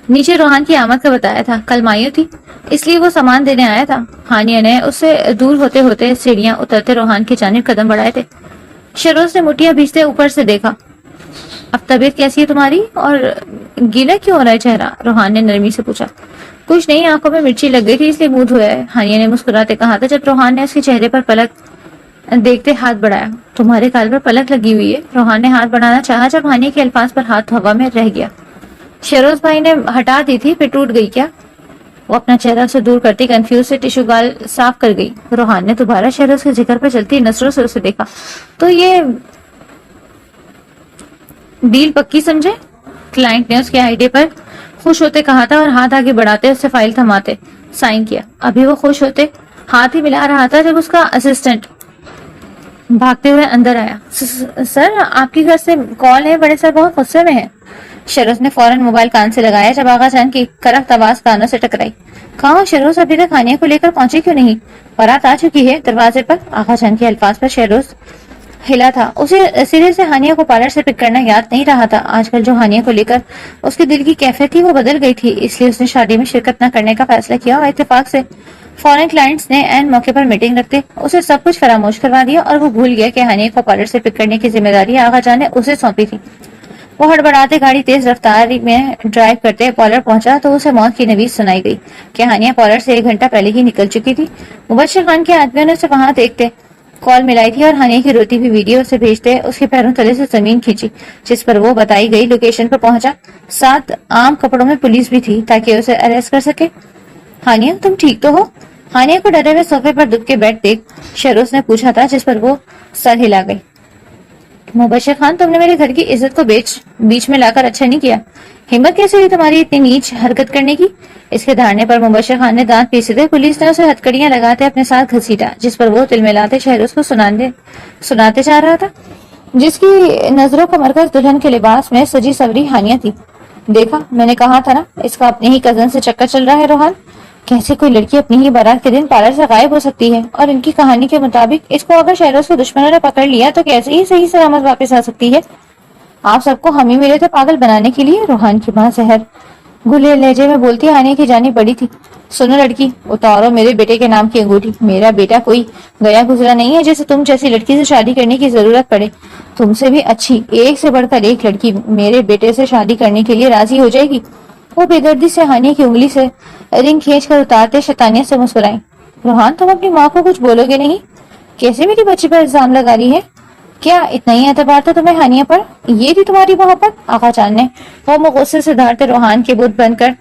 نیچے روحان کی آمد کا بتایا تھا. کل مایو تھی اس لیے وہ سامان دینے آیا تھا. ہانیہ نے اس سے دور ہوتے ہوتے سیڑھیاں اترتے روحان کی جانب قدم بڑھائے تھے. شہروز نے مٹھیاں بھیجتے اوپر سے دیکھا. اب طبیعت کیسی ہے تمہاری, اور گیلا کیوں ہو رہا ہے چہرہ؟ روحان نے نرمی سے پوچھا. کچھ نہیں, آنکھوں میں مرچی لگ گئی تھی اس لیے منہ دھویا ہے. ہانیہ نے مسکراتے کہا تھا جب روحان نے اس کے چہرے پر پلک دیکھتے ہاتھ بڑھایا. تمہارے گال پر پلک لگی ہوئی ہے. روحان نے ہاتھ بڑھانا چاہا جب ہانیہ کے الفاظ پر ہاتھ ہوا میں رہ گیا. شہروز بھائی نے ہٹا دی تھی پھر ٹوٹ گئی کیا؟ وہ اپنا چہرہ سے دور کرتی کنفیوز سے ٹیشو گال صاف کر گئی. روحان نے دوبارہ شہروز کے ذکر پر چلتی نظروں سے اسے دیکھا. تو یہ ڈیل پکی سمجھے؟ کلائنٹ نے اس کے آئیڈے پر خوش ہوتے کہا تھا اور ہاتھ آگے بڑھاتے اس سے فائل تھماتے سائن کیا. ابھی وہ خوش ہوتے ہاتھ ہی ملا رہا تھا جب اس کا اسسٹنٹ بھاگتے ہوئے اندر آیا. سر, آپ کی گھر سے کال ہے, بڑے سر بہت غصے میں ہیں. شہروز نے فوراً موبائل کان سے لگایا جب آغا جان کی کرخت آواز کانوں سے ٹکرائی. کہاں شہروز, ابھی تک ہانیہ کو لے کر پہنچے کیوں نہیں؟ بارات آ چکی ہے دروازے پر. آغا جان کے الفاظ پر شہروز ہلا تھا. اسے سرے سے ہانیہ کو پارلر سے پک کرنا یاد نہیں رہا تھا. آج کل جو ہانیہ کو لے کر اس کے دل کی کیفیت تھی وہ بدل گئی تھی, اس لیے اس نے شادی میں شرکت نہ کرنے کا فیصلہ کیا اور اتفاق سے فورن کلائنٹس نے عین موقع پر میٹنگ رکھتے اسے سب کچھ فراموش کروا دیا اور وہ بھول گیا کہ ہانیہ کو پارلر سے پک کرنے کی ذمہ داری آغا جان نے اسے سونپی تھی۔ وہ ہڑبڑاتے گاڑی تیز رفتاری میں ڈرائیو کرتے پارلر پہنچا تو اسے موت کی نوید سنائی گئی کہ ہانیہ پارلر سے 1 گھنٹہ پہلے ہی نکل چکی تھی۔ مبشر خان کے آدمیوں نے اسے وہاں دیکھتے کال ملائی تھی اور ہانیہ کی روتی ہوئی ویڈیو اسے بھیجتے اس کے پیروں تلے سے زمین کھینچی، جس پر وہ بتائی گئی لوکیشن پر پہنچا۔ ساتھ عام کپڑوں میں پولیس بھی تھی تاکہ اسے اریسٹ کر سکے۔ ہانیہ تم ٹھیک تو ہو؟ ہانیہ کو ڈرے ہوئے صوفے پر دب کے بیٹھ دیکھ شہروز نے پوچھا تھا، جس پر وہ سر ہلا گئی۔ مبشر خان تم نے میرے گھر کی عزت کو بیچ میں لا کر اچھا نہیں کیا۔ ہمت کیسے ہوئی تمہاری اتنی نیچ حرکت کرنے کی؟ اس کے دھارنے پر مبشر خان نے دانت پیسے تھے۔ پولیس نے اسے ہتکڑیاں لگاتے اپنے ساتھ گھسیٹا، جس پر وہ تلملاتے شہروز کو سناتے جا رہا تھا، جس کی نظروں کا مرکز دلہن کے لباس میں سجی سوری ہانیہ تھی۔ دیکھا میں نے کہا تھا نا، اس کا اپنے ہی کزن سے چکر چل رہا ہے روحان۔ کیسے کوئی لڑکی اپنی ہی بارات کے دن پارلر سے غائب ہو سکتی ہے؟ اور ان کی کہانی کے مطابق اس کو اگر شہروز کے دشمنوں نے پکڑ لیا تو کیسے ہی صحیح سلامت واپس آ سکتی ہے؟ آپ سب کو ہم ہی ملے تھے پاگل بنانے کے لیے۔ روحان کی ماں زہر گلے لہجے میں بولتی ہانیہ کی جانب بڑی تھی۔ سنو لڑکی، اتارو میرے بیٹے کے نام کی انگوٹھی۔ میرا بیٹا کوئی گیا گزرا نہیں ہے جسے تم جیسی لڑکی سے شادی کرنے کی ضرورت پڑے۔ تم سے بھی اچھی ایک سے بڑھ کر ایک لڑکی میرے بیٹے سے شادی کرنے کے لیے راضی ہو جائے گی۔ وہ بے دردی سے ہانیہ کی انگلی سے رنگ کھینچ کر اتارتے شیطانیت سے مسکرائیں۔ روحان تم اپنی ماں کو کچھ بولو گے نہیں؟ کیسے میری بچی پر الزام لگا رہی ہے؟ کیا اتنا ہی اعتبار تھا تمہیں ہانیہ پر؟ یہ تھی تمہاری محبت؟ آقا جان نے قوم و غصے سے دھارتے روحان کے بت بن کر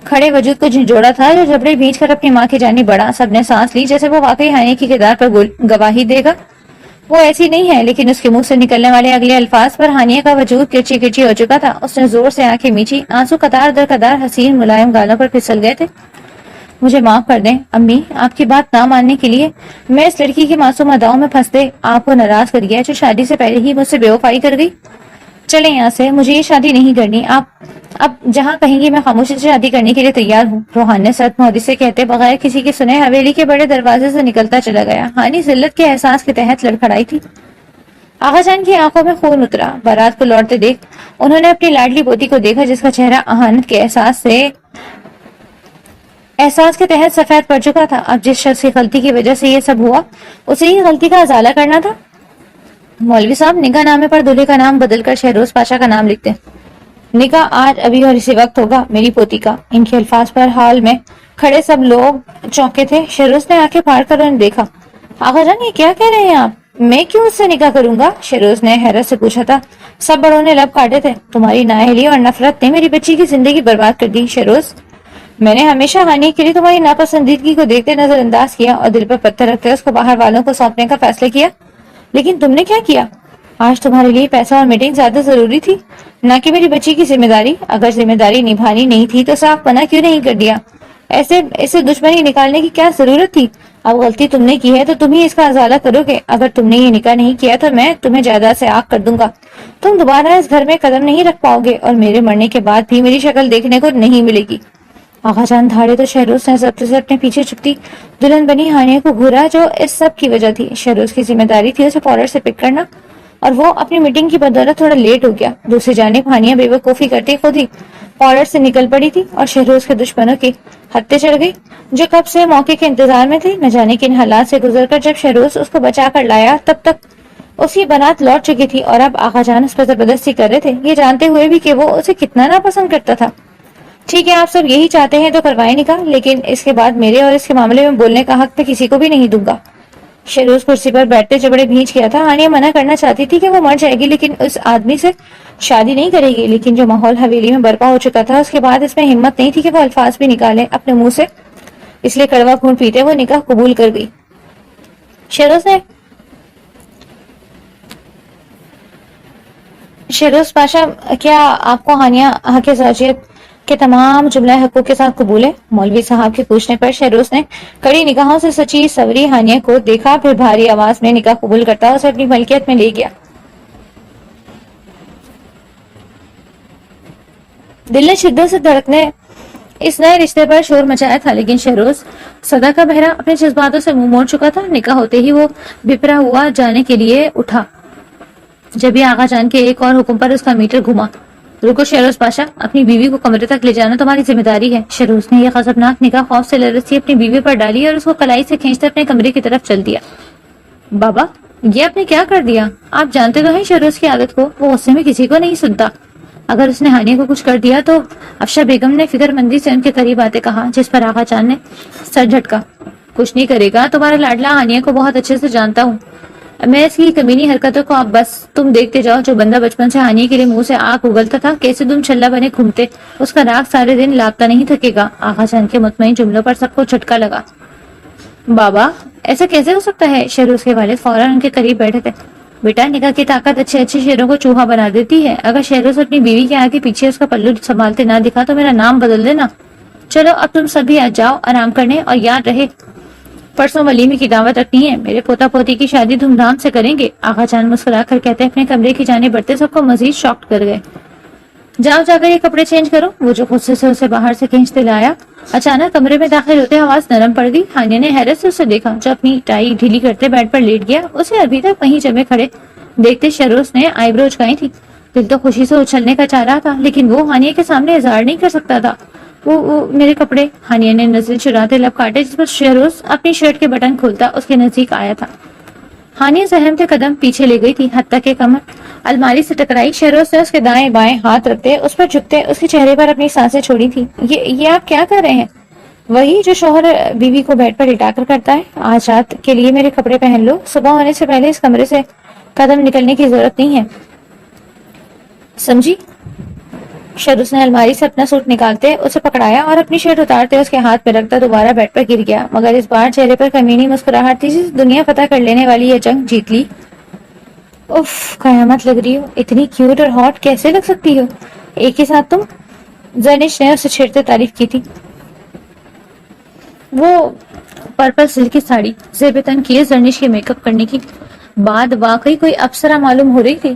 کھڑے وجود کو جھنجھوڑا تھا، جو جبڑے بھیج کر اپنی ماں کی جانب بڑھا۔ سب نے سانس لی جیسے وہ واقعی ہانیہ کی کردار پر گواہی دے گا۔ وہ ایسی نہیں ہے، لیکن اس کے منہ سے نکلنے والے اگلے الفاظ پر ہانیہ کا وجود کرچی کرچی ہو چکا تھا۔ اس نے زور سے آنکھیں میچی، آنسو قطار در قطار حسین ملائم گالوں پر پھسل گئے تھے۔ مجھے معاف کر دیں امی، آپ کی بات نہ ماننے کے لیے میں اس لڑکی کی معصوم اداؤں میں پھنستے آپ کو ناراض کر گیا جو شادی سے پہلے ہی مجھ سے بے وفائی کر گئی۔ چلیں یہاں سے، مجھے یہ شادی نہیں کرنی۔ آپ اب جہاں کہیں گی میں خاموشی سے شادی کرنے کے لیے تیار ہوں۔ روحان نے سرد مہدی سے کہتے بغیر کسی کی سنے حویلی کے بڑے دروازے سے نکلتا چلا گیا۔ ہانی ذلت کے احساس کے تحت لڑکھڑائی تھی۔ آغا جان کی آنکھوں میں خون اترا۔ بارات کو لوٹتے دیکھ انہوں نے اپنی لاڈلی پوتی کو دیکھا، جس کا چہرہ اہانت کے احساس کے تحت سفید پڑ چکا تھا۔ اب جس شخص کی غلطی کی وجہ سے یہ سب ہوا، اسے ہی غلطی کا ازالہ کرنا تھا۔ مولوی صاحب، نکاح نامے پر دولہے کا نام بدل کر شہروز پاشا کا نام لکھتے۔ نکاح آج ابھی اور اسی وقت ہوگا میری پوتی کا۔ ان کے الفاظ پر ہال میں کھڑے سب لوگ چونکے تھے۔ شہروز نے آنکھیں پھاڑ کر انہیں دیکھا۔ آغا جان یہ کیا کہہ رہے ہیں آپ؟ میں کیوں اس سے نکاح کروں گا؟ شہروز نے حیرت سے پوچھا تھا۔ سب بڑوں نے لب کاٹے تھے۔ تمہاری نااہلی اور نفرت نے میری بچی کی زندگی برباد کر دی شہروز۔ میں نے ہمیشہ ہانی کے لیے تمہاری ناپسندیدگی کو دیکھتے نظر انداز کیا اور دل پر پتھر رکھتے اس کو باہر والوں کو سونپنے کا فیصلہ کیا، لیکن تم نے کیا کیا؟ آج تمہارے لیے پیسہ اور میٹنگ زیادہ ضروری تھی، نہ کہ میری بچی کی ذمہ داری۔ اگر ذمہ داری نبھانی نہیں تھی تو صاف منع کیوں نہیں کر دیا؟ ایسے دشمنی نکالنے کی کیا ضرورت تھی؟ اب غلطی تم نے کی ہے تو تم ہی اس کا ازالہ کرو گے۔ اگر تم نے یہ نکاح نہیں کیا تو میں تمہیں جائیداد سے آگ کر دوں گا۔ تم دوبارہ اس گھر میں قدم نہیں رکھ پاؤ گے اور میرے مرنے کے بعد بھی میری شکل دیکھنے کو نہیں ملے گی۔ آغا جان دھاڑے تو شہروز نے ضبط سے اپنے پیچھے چھپتی دلہن بنی ہانیہ کو گھورا، جو اس سب کی وجہ تھی۔ شہروز کی ذمہ داری تھی اسے پارلر سے پک کرنا، اور وہ اپنی میٹنگ کی بدولت تھوڑا لیٹ ہو گیا۔ دوسری جانب ہانیہ بے وقوفی کرتی خود ہی پارلر سے نکل پڑی تھی اور شہروز کے دشمنوں کی ہتھے چڑھ گئی، جو کب سے موقع کے انتظار میں تھے۔ نہ جانے کن حالات سے گزر کر جب شہروز اس کو بچا کر لایا تب تک اس کی بنات لوٹ چکی تھی، اور اب آغا جان اس پر زبردستی کر رہے تھے، یہ جانتے ہوئے بھی کہ وہ اسے کتنا ناپسند کرتا تھا۔ ٹھیک ہے، آپ سب یہی چاہتے ہیں تو کروائے نکاح، لیکن اس کے بعد میرے اور اس کے معاملے میں بولنے کا حق میں کسی کو بھی نہیں دوں گا۔ شہروز کرسی پر بیٹھتے جبڑے بھینچ گیا تھا۔ ہانیہ منع کرنا چاہتی تھی کہ وہ مر جائے گی لیکن اس آدمی سے شادی نہیں کرے گی، لیکن جو ماحول حویلی میں برپا ہو چکا تھا اس کے بعد اس میں ہمت نہیں تھی کہ وہ الفاظ بھی نکالے اپنے منہ سے، اس لیے کڑوا خون پیتے وہ نکاح قبول کر گئی۔ شہروز پاشا، کیا آپ کو ہانیہ حق زوجیت کے تمام جملہ حقوق کے ساتھ قبول ہے؟ مولوی صاحب کے پوچھنے پر شہروز نے کڑی نگاہوں سے سچی سوری ہانیہ کو دیکھا، پھر بھاری آواز میں نکاح قبول کرتا اسے اپنی ملکیت میں لے گیا۔ دل نے شدت سے دھڑکنے اس نئے رشتے پر شور مچایا تھا، لیکن شہروز صدا کا بہرا اپنے جذباتوں سے منہ موڑ چکا تھا۔ نکاح ہوتے ہی وہ بپرا ہوا جانے کے لیے اٹھا، جب یہ آغا جان کے ایک اور حکم پر اس کا میٹر گھما۔ رکو شہروز پاشا، اپنی بیوی کو کمرے تک لے جانا تمہاری ذمہ داری ہے۔ شہروز نے یہ غضبناک نگاہ خوف سے لرزتی اپنی بیوی پر ڈالی اور اس کو کلائی سے کھینچتے اپنے کمرے کی طرف چل دیا۔ بابا، یہ آپ نے کیا کر دیا؟ آپ جانتے تو ہیں شہروز کی عادت کو، وہ غصے میں کسی کو نہیں سنتا۔ اگر اس نے ہانیہ کو کچھ کر دیا تو؟ افشا بیگم نے فکر مندی سے ان کے قریب آتے کہا، جس پر آغا جان نے سر جھٹکا۔ کچھ نہیں کرے گا، تمہارا لاڈلا ہانیہ کو بہت اچھے سے جانتا ہوں میں، اس کی کمینی حرکتوں کو آپ بس تم دیکھتے جاؤ۔ جو بندہ بچپن سے ہانیہ کے لیے منہ سے آگ اگلتا تھا، کیسے تم چھلا بنے گھومتے، اس کا راگ سارے دن لاپتا نہیں تھکے گا۔ آغا جان کے مطمئن جملوں پر سب کو جھٹکا لگا۔ بابا، ایسا کیسے ہو سکتا ہے؟ شہروز کے والد فوراً ان کے قریب بیٹھے تھے۔ بیٹا، نگاہ کی طاقت اچھے اچھے شیروں کو چوہا بنا دیتی ہے۔ اگر شہروز اپنی بیوی کے آگے پیچھے اس کا پلو سنبھالتے نہ دکھا تو میرا نام بدل دینا۔ چلو اب تم سب بھی آ جاؤ آرام کرنے، اور یاد رہے پرسوں ولیمے کی دعوت رکھنی ہے، میرے پوتا پوتی کی شادی دھوم دھام سے کریں گے۔ آغا جان مسکرا کر کہتے اپنے کمرے کی جانب بڑھتے سب کو مزید شاکڈ کر گئے۔ جاؤ جا کر یہ کپڑے چینج کرو، وہ جو غصے سے اسے باہر سے کھینچتے لایا۔ اچانک کمرے میں داخل ہوتے آواز نرم پڑ گئی۔ ہانیہ نے حیرت سے اسے دیکھا جو اپنی ٹائی ڈھیلی کرتے بیڈ پر لیٹ گیا۔ اسے ابھی تک وہیں جمے کھڑے دیکھتے شہروز نے آئی برو اچکائی تھی۔ دل تو خوشی سے اچھلنے کا چاہ رہا تھا، لیکن وہ ہانیہ کے سامنے اظہار نہیں کر سکتا تھا۔ وہ میرے کپڑے، ہانیہ نے نظر چراتے لب کاٹے، جس پر شہروز اپنی شرٹ کے بٹن کھولتا اس کے نزدیک آیا تھا۔ ہانیہ سہمتے قدم پیچھے لے گئی تھی، حتیٰ کہ کمر الماری سے ٹکرائی۔ شہروز نے اس کے دائیں بائیں ہاتھ رکھتے اس پر جھکتے اس کے چہرے پر اپنی سانسیں چھوڑی تھی۔ یہ آپ کیا کر رہے ہیں؟ وہی جو شوہر بیوی کو بیڈ پر لٹا کر کرتا ہے۔ آج رات کے لیے میرے کپڑے پہن لو، صبح ہونے سے پہلے اس کمرے سے قدم نکلنے کی ضرورت نہیں ہے، سمجھی؟ شہروز نے الماری سے اپنا سوٹ نکالتے اسے پکڑایا اور اپنی شرٹ اتارتے اس کے ہاتھ میں رکھتا دوبارہ بیڈ پر گر گیا، مگر اس بار چہرے پر کمینی مسکراہٹ تھی، جس دنیا فتح کر لینے والی یہ جنگ جیت لی۔ اف، قیامت لگ رہی ہو، اتنی کیوٹ اور ہاٹ کیسے لگ سکتی ہو ایک ہی ساتھ تم؟ زرنش نے اسے چھیڑتے تعریف کی تھی۔ وہ پرپل سلک کی ساڑی زیب تن کیے زرنش کے میک اپ کرنے کی بعد واقعی کوئی ابصرہ معلوم ہو رہی تھی۔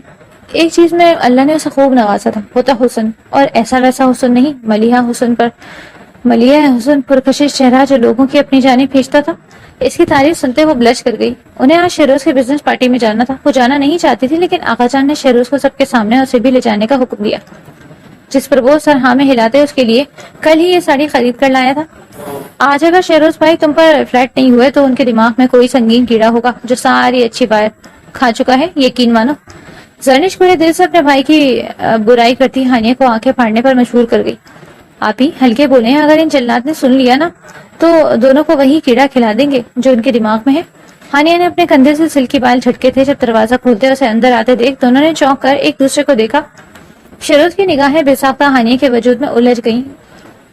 ایک چیز میں اللہ نے اسے خوب نوازا تھا، ہوتا حسن، اور ایسا ویسا حسن نہیں، ملیحہ حسن پرکشش چہرہ جو لوگوں کی اپنی جانب کھینچتا تھا۔ اس کی تعریف سنتے وہ بلش کر گئی۔ انہیں آج شہروز کی بزنس پارٹی میں جانا تھا، وہ جانا نہیں چاہتی تھی، لیکن آقا جان نے شہروز کو سب کے سامنے اسے بھی لے جانے کا حکم دیا، جس پر وہ سر ہاں میں ہلاتے اس کے لیے کل ہی یہ ساڑی خرید کر لایا تھا۔ آج اگر شہروز بھائی تم پر فلیٹ نہیں ہوئے تو ان کے دماغ میں کوئی سنگین کیڑا ہوگا جو ساری اچھی بات کھا چکا ہے، یقین مانو۔ زرنش پورے دل سے اپنے بھائی کی برائی کرتی ہانیہ کو آنکھیں پھاڑنے پر مجبور کر گئی۔ آپ ہی ہلکے بولے، اگر ان جلات نے سن لیا نا تو دونوں کو وہی کیڑا کھلا دیں گے جو ان کے دماغ میں ہے۔ ہانیہ نے اپنے کندھے سے سلکی بال جھٹکے تھے، جب دروازہ کھولتے اسے اندر آتے دیکھ دونوں نے چونک کر ایک دوسرے کو دیکھا۔ شہروز کی نگاہیں بے ساختہ ہانیہ کے وجود میں الجھ گئیں،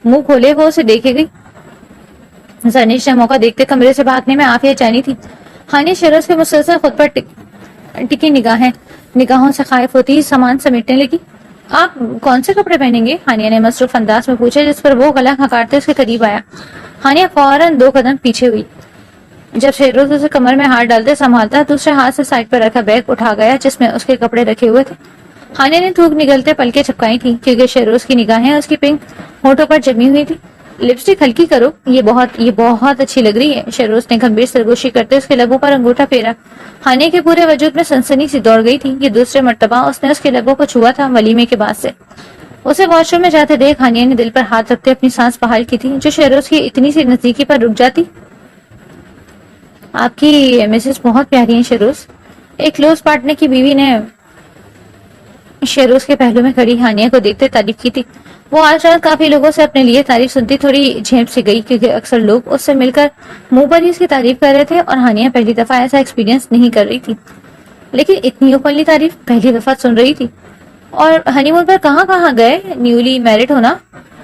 منہ کھولے وہ اسے دیکھے گئی۔ زرنش نے موقع دیکھتے کمرے سے بھاگنے میں عافیت جانی تھی۔ ہانیہ شہروز کے مسلسل خود پر ٹکی نگاہوں سے خائف ہوتی سامان سمیٹنے لگی۔ آپ کون سے کپڑے پہنیں گے؟ ہانیہ نے مصروف انداز میں پوچھا، جس پر وہ گلا کھکارتے اس کے قریب آیا۔ ہانیہ فوراً 2 قدم پیچھے ہوئی۔ جب شہروز اسے کمر میں ہاتھ ڈالتے سنبھالتا، دوسرے ہاتھ سے سائڈ پر رکھا بیگ اٹھا گیا جس میں اس کے کپڑے رکھے ہوئے تھے۔ ہانیہ نے تھوک نگلتے پلکیں چپکائی تھی، کیونکہ شہروز کی نگاہیں اس کی پنک ہونٹوں پر جمی ہوئی تھی۔ لپسٹک ہلکی کرو، یہ بہت اچھی لگ رہی ہے۔ شہروز نے گمبھیر سرگوشی کرتے اس کے لبوں پر انگوٹھا پھیرا۔ ہانیہ کے پورے وجود میں سنسنی سی دوڑ گئی تھی، یہ دوسرے مرتبہ اس نے اس کے لبوں کو چھوا تھا ولیمے کے بعد سے۔ اسے واش روم میں جاتے دیکھ ہانیہ نے دل پر ہاتھ رکھتے اپنی سانس بحال کی تھی، جو شہروز کی اتنی سی نزدیکی پر رک جاتی۔ آپ کی مسز بہت پیاری ہیں شہروز، ایک کلوز پارٹنر کی بیوی نے شہروز کے پہلو میں کھڑی ہانیہ کو دیکھتے تعریف کی تھی۔ وہ آج رات کافی لوگوں سے اپنے لیے تعریف سنتی تھوڑی جھیپ سے گئی، کیونکہ اکثر لوگ اس سے مل کر منہ پر ہی اس کی تعریف کر رہے تھے اور ہانیہ پہلی دفعہ ایسا ایکسپیرینس نہیں کر رہی تھی، لیکن اتنی اوپنلی تعریف پہلی دفعہ سن رہی تھی۔ اور ہنی مون پر کہاں گئے؟ نیولی میرڈ ہونا،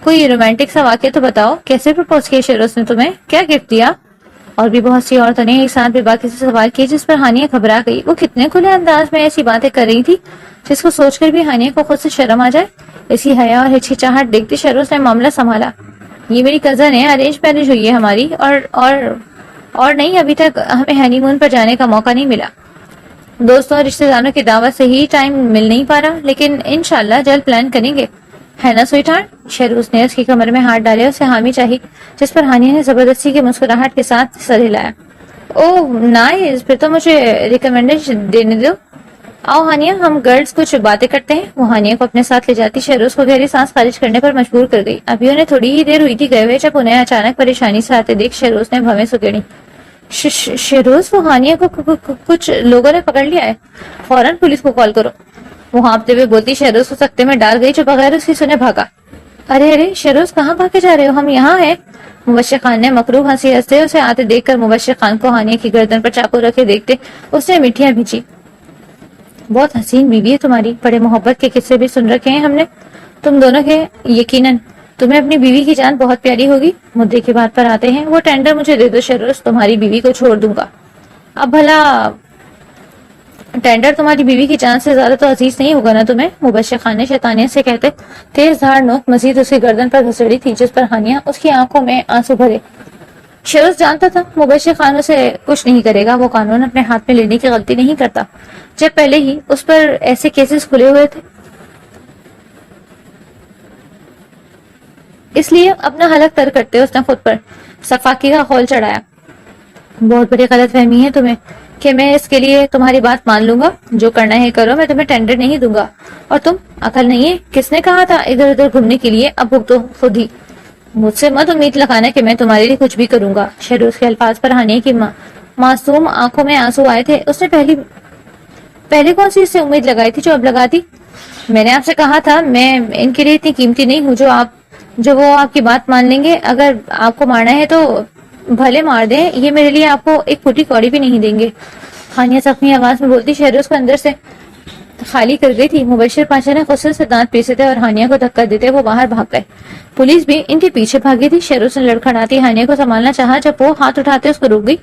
کوئی رومانٹک سا واقعہ تو بتاؤ، کیسے پرپوز کیا شہروز نے تمہیں، کیا گفٹ دیا؟ اور بھی بہت سی عورتوں نے ایک ساتھ بے باکی سے سوال کیے، جس پر ہانیہ گھبرا گئی۔ وہ کتنے کھلے انداز میں ایسی باتیں کر رہی تھی جس کو سوچ کر بھی ہانیہ کو خود سے شرم آ جائے۔ اسی حیا اور ہچکچاہٹ دیکھتے شہروز نے معاملہ سنبھالا۔ یہ میری کزن ہے، ارینج میرج ہوئی ہے ہماری، اور نہیں، ابھی تک ہمیں ہنی مون پر جانے کا موقع نہیں ملا۔ دوستوں اور رشتہ داروں کی دعوت سے ہی ٹائم مل نہیں پا رہا، لیکن انشاءاللہ جلد پلان کریں گے، ہے نا سویٹ ہارٹ؟ شہروز نے اس کی کمر میں ہاتھ ڈالے، اسے حامی چاہی، جس پر ہانیہ نے زبردستی کی مسکراہٹ کے ساتھ سر ہلایا۔ اوہ نائس، پھر تو مجھے ریکمینڈیشن دینے دو۔ آؤ ہانیہ ہم گرلز کچھ باتیں کرتے ہیں. وہ ہانیہ کو اپنے ساتھ لے جاتی شہروز کو گہری سانس خارج کرنے پر مجبور کر گئی. ابھی انہیں تھوڑی ہی دیر ہوئی تھی گئے ہوئے جب انہیں اچانک پریشانی سے آتے دیکھ شہروز نے بھویں سکیڑی. شہروز وہ ہانیہ کو کچھ لوگوں نے پکڑ لیا ہے, فوراً پولیس کو کال کرو. وہ ہانپتے ہوئے بولتی شہروز کو سکتے میں ڈال گئی جو بغیر اس کی سنے بھاگا. ارے شہروز کہاں بھاگے جا رہے ہو, ہم یہاں ہیں. مبشر خان نے مکروہ ہنسی ہنستے اسے آتے دیکھ کر مبشر خان کو ہانیہ کی گردن پر چاقو رکھے دیکھتے اس نے مٹھیاں بھیجی. بہت حسین بیوی ہے تمہاری, بڑے محبت کے قصے بھی سن رکھے ہیں ہم نے تم دونوں کے. یقیناً تمہیں اپنی بیوی کی جان بہت پیاری ہوگی. مدعے کی بات پر آتے ہیں. وہ ٹینڈر مجھے دے دو شہروز, تمہاری بیوی کو چھوڑ دوں گا. اب بھلا ٹینڈر تمہاری بیوی کی جان سے زیادہ تو عزیز نہیں ہوگا نا تمہیں, مبشر خان نے شیطانیت سے کہتے تیز دھار نوک مزید اس کی گردن پر گھسیڑی تھی جس پر ہانیہ اس کی آنکھوں میں آنسو بھرے. شہروز جانتا تھا مبشر خان اسے کچھ نہیں کرے گا. وہ قانون اپنے ہاتھ میں لینے کی غلطی نہیں کرتا جب پہلے ہی اس پر ایسے کیسز کھلے ہوئے تھے. اس لیے اپنا حلق تر کرتے اس نے خود پر صفاقی کا خول چڑھایا. بہت بڑی غلط فہمی ہے تمہیں کہ میں اس کے لیے تمہاری بات مان لوں گا. جو کرنا ہے کرو, میں تمہیں ٹینڈر نہیں دوں گا. اور تم عقل نہیں ہے, کس نے کہا تھا ادھر ادھر گھومنے کے لیے, اب بھگتو خود ہی. مجھ سے مت امید لگانا کہ میں تمہارے لیے کچھ بھی کروں گا. شہروز کے الفاظ پر ہانیہ کی معصوم آنکھوں میں آنسو آئے تھے. اس نے پہلے کون سی اس سے امید لگائی تھی جو اب لگاتی. میں نے آپ سے کہا تھا میں ان کے لیے اتنی قیمتی نہیں ہوں جو وہ آپ کی بات مان لیں گے. اگر آپ کو مارنا ہے تو بھلے مار دیں, یہ میرے لیے آپ کو ایک پھوٹی کوڑی بھی نہیں دیں گے. ہانیہ زخمی آواز میں بولتی شہروز کو اندر سے خالی کر گئی تھی. مبشر پاشا نے غصے سے دانت پیسے تھے اور ہانیہ کو دھکا دیتے وہ باہر بھاگ گئے. پولیس بھی ان کے پیچھے بھاگی تھی. شہروز نے لڑکھڑاتی ہانیہ کو سنبھالنا چاہا جب وہ ہاتھ اٹھاتے اس کو روک گئی.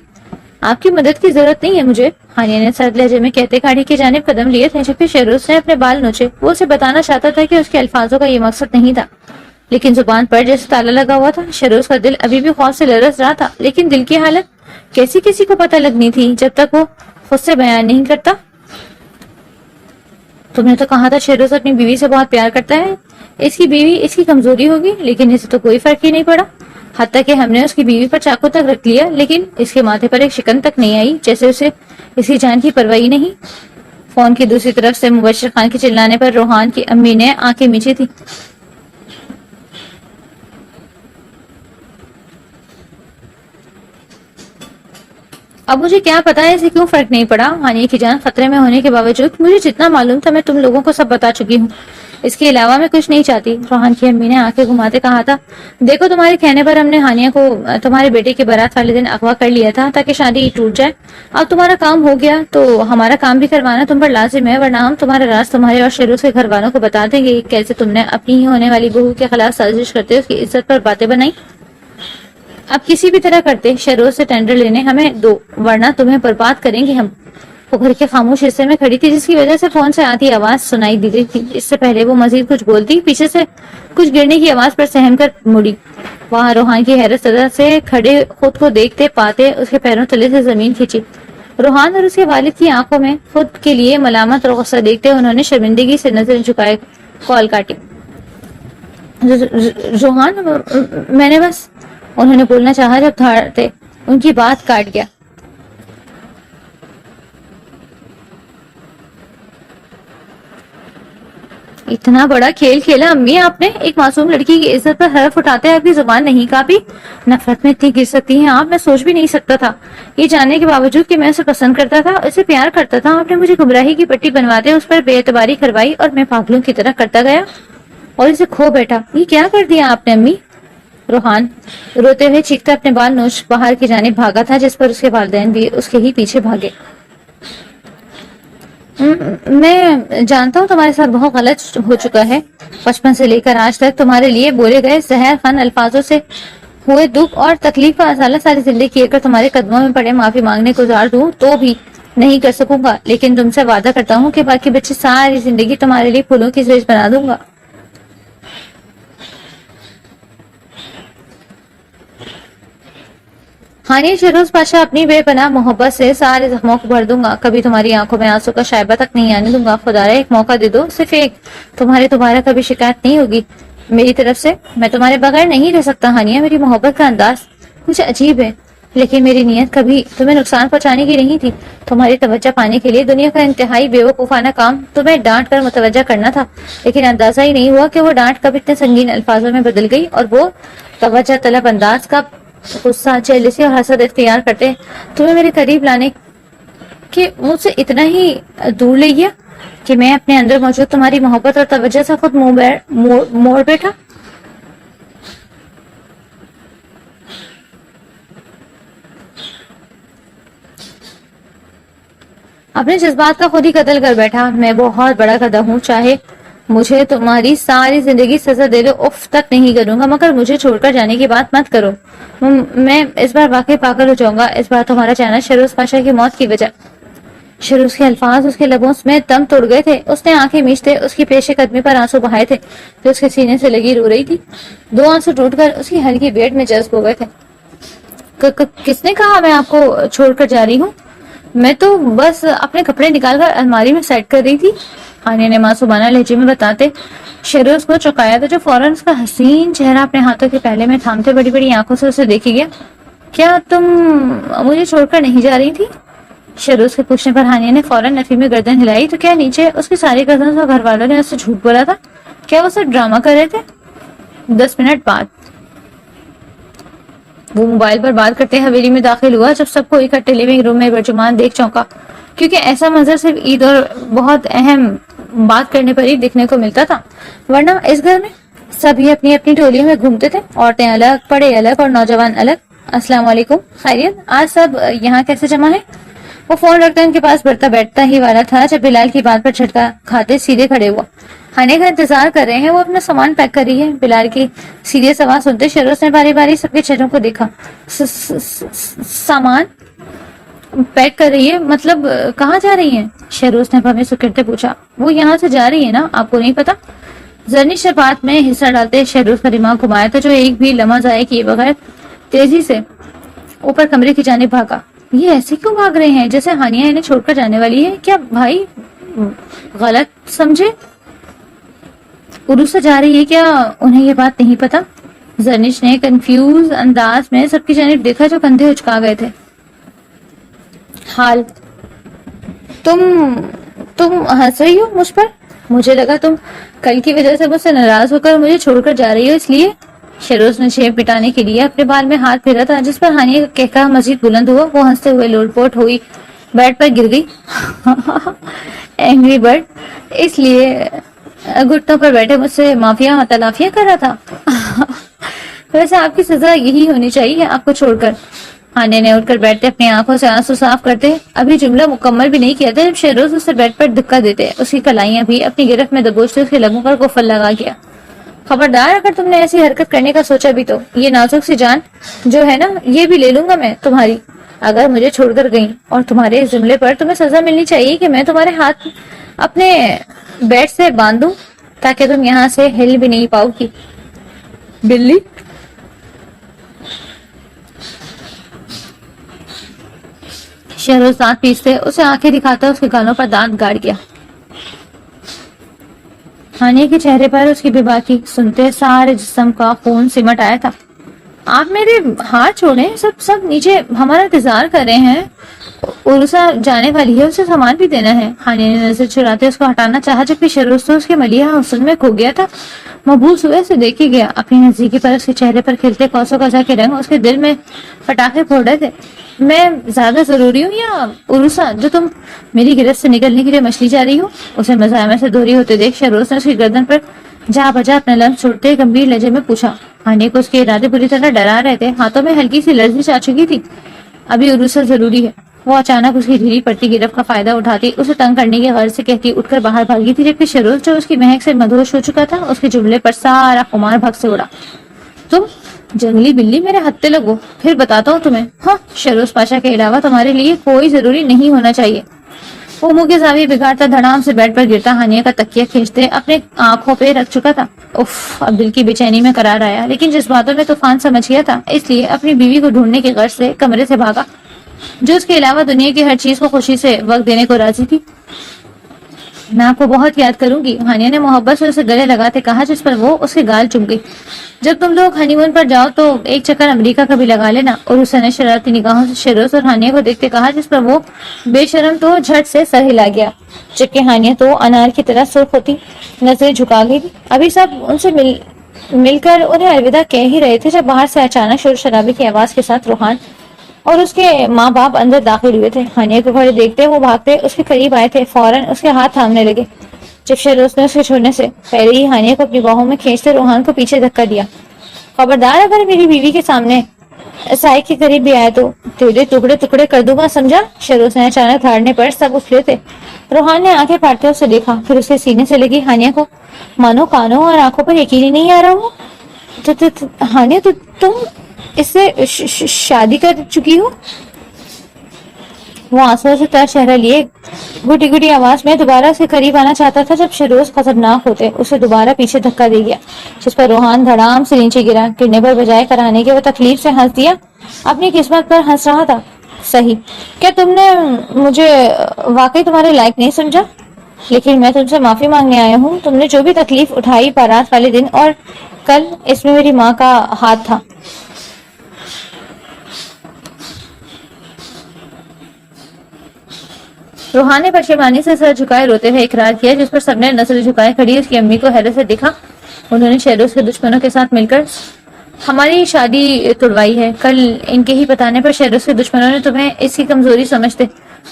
آپ کی مدد کی ضرورت نہیں ہے مجھے, ہانیہ نے سرد لہجے میں کہتے گاڑی کی جانب قدم لیے تھے جبکہ شہروز نے اپنے بال نوچے. وہ اسے بتانا چاہتا تھا کہ اس کے الفاظوں کا یہ مقصد نہیں تھا لیکن زبان پر جیسے تالا لگا ہوا تھا. شہروز کا دل ابھی بھی خوف سے لرز رہا تھا لیکن دل کی حالت کسی کو پتہ لگنی تھی جب تک وہ خود سے بیان نہیں کرتا. تم نے تو کہا تھا شہروز اپنی بیوی سے بہت پیار کرتا ہے, اس کی بیوی اس کی کمزوری ہوگی, لیکن اسے تو کوئی فرق ہی نہیں پڑا. حتیٰ کہ ہم نے اس کی بیوی پر چاقو تک رکھ لیا لیکن اس کے ماتھے پر ایک شکن تک نہیں آئی, جیسے اسے اس کی جان کی پرواہ نہیں. فون کی دوسری طرف سے مبشر خان کے چلانے پر روحان کی امی نے آنکھیں میچی تھی. اب مجھے کیا پتا ہے اسے کیوں فرق نہیں پڑا. ہانیہ کی جان خطرے میں ہونے کے باوجود مجھے جتنا معلوم تھا میں تم لوگوں کو سب بتا چکی ہوں. اس کے علاوہ میں کچھ نہیں چاہتی. روحان کی امی نے آنکھیں گھماتے کہا تھا دیکھو تمہارے کہنے پر ہم نے ہانیہ کو تمہارے بیٹے کی بارات والے دن اغوا کر لیا تھا تاکہ شادی ٹوٹ جائے. اب تمہارا کام ہو گیا تو ہمارا کام بھی کروانا تم پر لازم ہے, ورنہ ہم تمہارا راز تمہارے اور شہروز کے گھر والوں کو بتا دیں گے کیسے تم نے اپنی ہی ہونے والی بہو کے خلاف سازش کرتے اس کی عزت پر باتیں بنائی. اب کسی بھی طرح کرتے شہروز سے ٹینڈر لینے ہمیں دو, ورنہ تمہیں برباد کریں گے ہم. وہ گھر کے خاموش حصے میں کھڑی تھی جس کی وجہ سے فون سے آتی آواز سنائی دی رہی تھی. اس سے پہلے وہ مزید کچھ بولتی پیچھے سے کچھ گرنے کی آواز پر سہم کر مڑی. وہاں روحان کی حیرت زدہ سے کھڑے خود کو دیکھتے پاتے اس کے پیروں تلے سے زمین کھینچی. روحان اور اس کے والد کی آنکھوں میں خود کے لیے ملامت اور غصہ دیکھتے انہوں نے شرمندگی سے نظر جھکائے کال کاٹی. روحان میں نے بس, انہوں نے بولنا چاہا جب دھاڑتے ان کی بات کاٹ گیا. اتنا بڑا کھیل کھیلا امی آپ نے, ایک معصوم لڑکی کی عزت پر حرف اٹھاتے آپ کی زبان نہیں کاپی. نفرت میں اتنی گر سکتی ہیں آپ, میں سوچ بھی نہیں سکتا تھا یہ جاننے کے باوجود کہ میں اسے پسند کرتا تھا, اسے پیار کرتا تھا. آپ نے مجھے گمراہی کی پٹی بنواتے اس پر بے اعتباری کروائی اور میں پاگلوں کی طرح کرتا گیا اور اسے کھو بیٹھا. یہ کیا کر دیا آپ نے امی. روحان روتے ہوئے چیختا اپنے بال نوچ باہر کی جانب بھاگا تھا جس پر اس کے والدین بھی اس کے ہی پیچھے بھاگے. میں جانتا ہوں تمہارے ساتھ بہت غلط ہو چکا ہے. بچپن سے لے کر آج تک تمہارے لیے بولے گئے زہر خان الفاظوں سے ہوئے دکھ اور تکلیف کا ازالہ ساری زندگی اگر تمہارے قدموں میں پڑے معافی مانگنے کو گزار دوں تو بھی نہیں کر سکوں گا, لیکن تم سے وعدہ کرتا ہوں کہ باقی بچے ساری زندگی تمہارے لیے پھولوں کی زیج بنا دوں گا. ہانیہ شہروز پاشا اپنی بے پناہ محبت سے سارے زخموں کو بھر دوں گا, کبھی تمہاری آنکھوں میں آنسو کا شائبہ تک نہیں آنے دوں گا. خدا رہا ایک موقع دے دو, صرف ایک, تمہارے دوبارہ کبھی شکایت نہیں ہوگی میری طرف سے. میں تمہارے بغیر نہیں رہ سکتا ہانیہ, میری محبت کا انداز کچھ عجیب ہے. لیکن میری نیت کبھی تمہیں نقصان پہنچانے کی نہیں تھی. تمہاری توجہ پانے کے لیے دنیا کا انتہائی بیوقوفانہ کام تمہیں ڈانٹ کر متوجہ کرنا تھا. لیکن اندازہ ہی نہیں ہوا کہ وہ ڈانٹ کب اتنے سنگین الفاظوں میں بدل گئی اور وہ توجہ طلب انداز کا غصہ، جیلسی اور حسد اختیار کرتے تمہیں میرے قریب لانے کے مجھ سے اتنا ہی دور لے گیا کہ میں اپنے اندر موجود تمہاری محبت اور توجہ سے خود موڑ بیٹھا. اپنے جذبات کا خود ہی قتل کر بیٹھا. میں بہت بڑا گدھا ہوں، چاہے مجھے تمہاری ساری زندگی سزا دے دو اف تک نہیں کروں گا، مگر مجھے چھوڑ کر جانے کی بات مت کرو. میں اس بار واقعی پاگل ہو جاؤں گا. اس بار تمہارا جانا شہروز پاشا کی موت کی وجہ. شہروز کے الفاظ اس کے لبوں میں دم توڑ گئے تھے. اس نے آنکھیں میچتے اس کی پیش قدمی پر آنسو بہائے تھے جو اس کے سینے سے لگی رو رہی تھی. 2 آنسو ٹوٹ کر اس کی ہلکی بیٹ میں جذب ہو گئے تھے. کس نے کہا میں آپ کو چھوڑ کر جا رہی ہوں؟ میں تو بس اپنے کپڑے نکال کر الماری میں سیٹ کر رہی تھی، ہانیہ نے معصومانہ لہجے میں بتاتے شہروز کو چوکایا تھا، جو فوراً اس کا حسین چہرہ اپنے ہاتھوں کے پہلے میں تھامتے بڑی بڑی آنکھوں سے اسے دیکھی گیا. کیا تم مجھے چھوڑ کر نہیں جا رہی تھی؟ شہروز کے پوچھنے پر ہانیہ نے فوراً نفی میں گردن ہلائی. تو کیا نیچے اس کی ساری کزنز اور گھر والوں نے اس سے جھوٹ بولا تھا؟ کیا وہ سب ڈرامہ کر رہے تھے؟ 10 منٹ بعد وہ موبائل پر بات کرتے حویلی میں داخل ہوا. جب سب کو اکٹھے لیونگ روم میں برجمان دیکھ چونکا، کیونکہ ایسا منظر صرف عید اور بہت اہم بات کرنے پر ہی دیکھنے کو ملتا تھا، ورنہ اس گھر میں سبھی اپنی اپنی ٹولیوں میں گھومتے تھے، عورتیں الگ، بڑے الگ اور نوجوان الگ. السلام علیکم، خیریت؟ آج سب یہاں کیسے جمع ہے؟ وہ فون رکھتا ان کے پاس بڑھتا بیٹھتا ہی والا تھا جب بلال کی بات پر جھٹکا کھاتے سیدھے کھڑے ہوا. کھانے کا انتظار کر رہے ہیں، وہ اپنا سامان پیک کر رہی ہے. بلال کی سیریس آواز سنتے شہروز نے باری باری سب کے چہروں کو دیکھا. سامان پیک کر رہی ہے؟ مطلب کہاں جا رہی ہیں؟ شہروز نے بھویں سکڑتے پوچھا. وہ یہاں سے جا رہی ہے نا، آپ کو نہیں پتا؟ زرنش نے بات میں حصہ ڈالتے شہروز کا دماغ گھمایا تھا، جو ایک بھی لمحہ ضائع کیے بغیر تیزی سے اوپر کمرے کی جانب بھاگا. یہ ایسے کیوں بھاگ رہے ہیں جیسے ہانیہ انہیں چھوڑ کر جانے والی ہے؟ کیا بھائی غلط سمجھے؟ عروسہ جا رہی ہے کیا انہیں یہ بات نہیں پتا؟ زرنش نے کنفیوز انداز میں سب کی جانب دیکھا جو کندھے اچکا گئے تھے. حال تم ہنس رہی ہو مجھ پر؟ مجھے لگا تم کل کی وجہ سے مجھ سے ناراض ہو کر مجھے چھوڑ کر جا رہی ہو اس لیے. شہروز نے جیب پٹانے کے لیے اپنے بال میں ہاتھ پھیرا تھا، جس پر ہانیہ کا کہکا مزید بلند ہوا. وہ ہنستے ہوئے لوٹ پوٹ ہوئی بیڈ پر گر گئی. اینگری برڈ اس لیے گھٹنوں پر بیٹھے مجھ سے مافیا تلافیاں کر رہا تھا. ویسے آپ کی سزا یہی ہونی چاہیے آپ کو چھوڑ کر. ہانیہ نے اٹھ کر بیٹھتے اپنی آنکھوں سے آنسو صاف کرتے ابھی جملہ مکمل بھی نہیں کیا تھا جب شہروز اسے بیڈ پر دھکا دیتے اس کی کلائیاں بھی اپنی گرفت میں دبوچتے اس کے لبوں پر قفل لگا گیا. خبردار، اگر تم نے ایسی حرکت کرنے کا سوچا بھی تو یہ نازک سی جان جو ہے نا یہ بھی لے لوں گا میں تمہاری. اگر مجھے چھوڑ کر گئی اور تمہارے اس جملے پر تمہیں سزا ملنی چاہیے کہ میں تمہارے ہاتھ اپنے بیڈ سے باندھوں تاکہ تم یہاں سے ہل بھی نہیں پاؤ گی. بلی شہروز دانت پیستے اسے آنکھیں دکھاتا اس کے گالوں پر دانت گاڑ گیا. ہانیہ کے چہرے پر اس کی بے باکی سنتے سارے جسم کا خون سمٹ آیا تھا. آپ میرے ہاتھ چھوڑیں، سب نیچے ہمارا انتظار کر رہے ہیں. عروسہ جانے والی ہے، اسے سامان بھی دینا ہے. ہانیہ نے نظر چراتے اس کو ہٹانا چاہا جبکہ شہروز تو اس کے ملیحہ حسن میں کھو گیا تھا. مبہوت ہوئے اسے دیکھ ہی گیا. اپنی نزدیکی پر اس کے چہرے پر کھلتے کوسوں قزح کے رنگ اس کے دل میں پٹاخے پھوڑ رہے تھے. میں زیادہ ضروری ہوں یا عروسہ جو تم میری گرفت سے نکلنے کے لیے مچلی جا رہی ہو؟ اسے مزاحمت سے دوہری ہوتے دیکھ شہروز نے اس کی گردن پر جا بجا اپنا لمس چھوڑتے گمبھیر لہجے میں پوچھا. ہانیہ کو اس کے ارادے پوری طرح ڈرا رہے تھے. ہاتھوں میں ہلکی سی لرزش آ چکی تھی. ابھی عروسہ ضروری ہے. وہ اچانک اس کی ڈھیلی پڑتی گرفت کا فائدہ اٹھاتی اسے تنگ کرنے کی غرض سے کہتی اٹھ کر باہر بھاگی تھی جبکہ شہروز جو اس کی مہک سے مدہوش ہو چکا تھا اس کے جملے پر سارا خمار بھگ سے اڑا. تم جنگلی بلی میرے ہتھے لگو، پھر بتاتا ہوں تمہیں. ہاں، شہروز پاشا کے علاوہ تمہارے لیے کوئی ضروری نہیں ہونا چاہیے. وہ منہ کے زاویے بگاڑتا دھڑام سے بیڈ پر گرتا ہانیہ کا تکیہ کھینچتے اپنے آنکھوں پہ رکھ چکا تھا. اب دل کی بے چینی میں قرار آیا، لیکن جذباتوں میں طوفان سمجھ گیا تھا، اس لیے اپنی بیوی کو ڈھونڈنے کی غرض سے کمرے سے بھاگا جو اس کے علاوہ دنیا کی ہر چیز کو خوشی سے وقت دینے کو راضی تھی. میں آپ کو بہت یاد کروں گی، ہانیہ نے محبت سے اسے گلے لگاتے کہا، جس پر وہ اس کے گال چوم گئی۔ جب تم لوگ ہنی مون پر جاؤ تو ایک چکر امریکہ کا بھی لگا لینا، اور اس نے شرارتی نگاہوں سے شیروز اور ہانیہ کو دیکھتے کہا، جس پر وہ بے شرم تو جھٹ سے سر ہلا گیا، جبکہ ہانیہ تو انار کی طرح سرخ ہوتی نظریں جھکا گئی تھی۔ ابھی سب ان سے مل کر انہیں الوداع کہہ ہی رہے تھے جب باہر سے اچانک شور شرابے کی آواز کے ساتھ روحان اور اس کے ماں باپ اندر داخل ہوئے تھے۔ ہانیہ کو کھڑے دیکھتے وہ بھاگتے اس کے قریب آئے تھے، فوراً اس کے ہاتھ تھامنے لگے۔ جب شیروز نے اس کے چھوڑنے سے پہلے ہی ہانیہ کو اپنی باہوں میں کھینچتے روحان کو پیچھے دھکا دیا۔ خبردار اگر میری بیوی کے سامنے سائے کے قریب بھی آئے تو تیرے ٹکڑے ٹکڑے کر دوں گا، سمجھا؟ شیروز نے اچانک دھاڑنے پر سب اٹھ تھے۔ روحان نے آنکھیں پھاڑتے اسے دیکھا، پھر اس کے سینے سے لگی ہانیہ کو مانو کانوں اور آنکھوں پر یقین ہی نہیں آ رہا ہوں۔ ہانیہ تم اس سے شادی کر چکی ہو؟ وہ آنسو سے تر چہرہ لیے گھٹی گھٹی آواز میں دوبارہ اس کے قریب آنا چاہتا تھا جب شیروز خطرناک ہوتے اسے دوبارہ پیچھے دھکا دے گیا، جس پر روحان دھڑام سے نیچے گرا۔ گرنے پر بجائے کرانے کے وہ تکلیف سے ہنس دیا، اپنی قسمت پر ہنس رہا تھا۔ صحیح، کیا تم نے مجھے واقعی تمہارے لائق نہیں سمجھا؟ لیکن میں تم سے معافی مانگنے آیا ہوں، تم نے جو بھی تکلیف اٹھائی بارات والے دن اور کل، اس میں میری ماں کا ہاتھ تھا۔ روحان نے پشیمانی سے سر جھکائے روتے ہوئے اقرار کیا، جس پر سب نے نظر جھکائے کھڑی اس کی امی کو حیرت سے دیکھا۔ انہوں نے شیروز کے دشمنوں کے ساتھ مل کر ہماری شادی توڑوائی ہے۔ کل ان کے ہی بتانے پر شیروز کے دشمنوں نے تمہیں اس کی کمزوری سمجھتے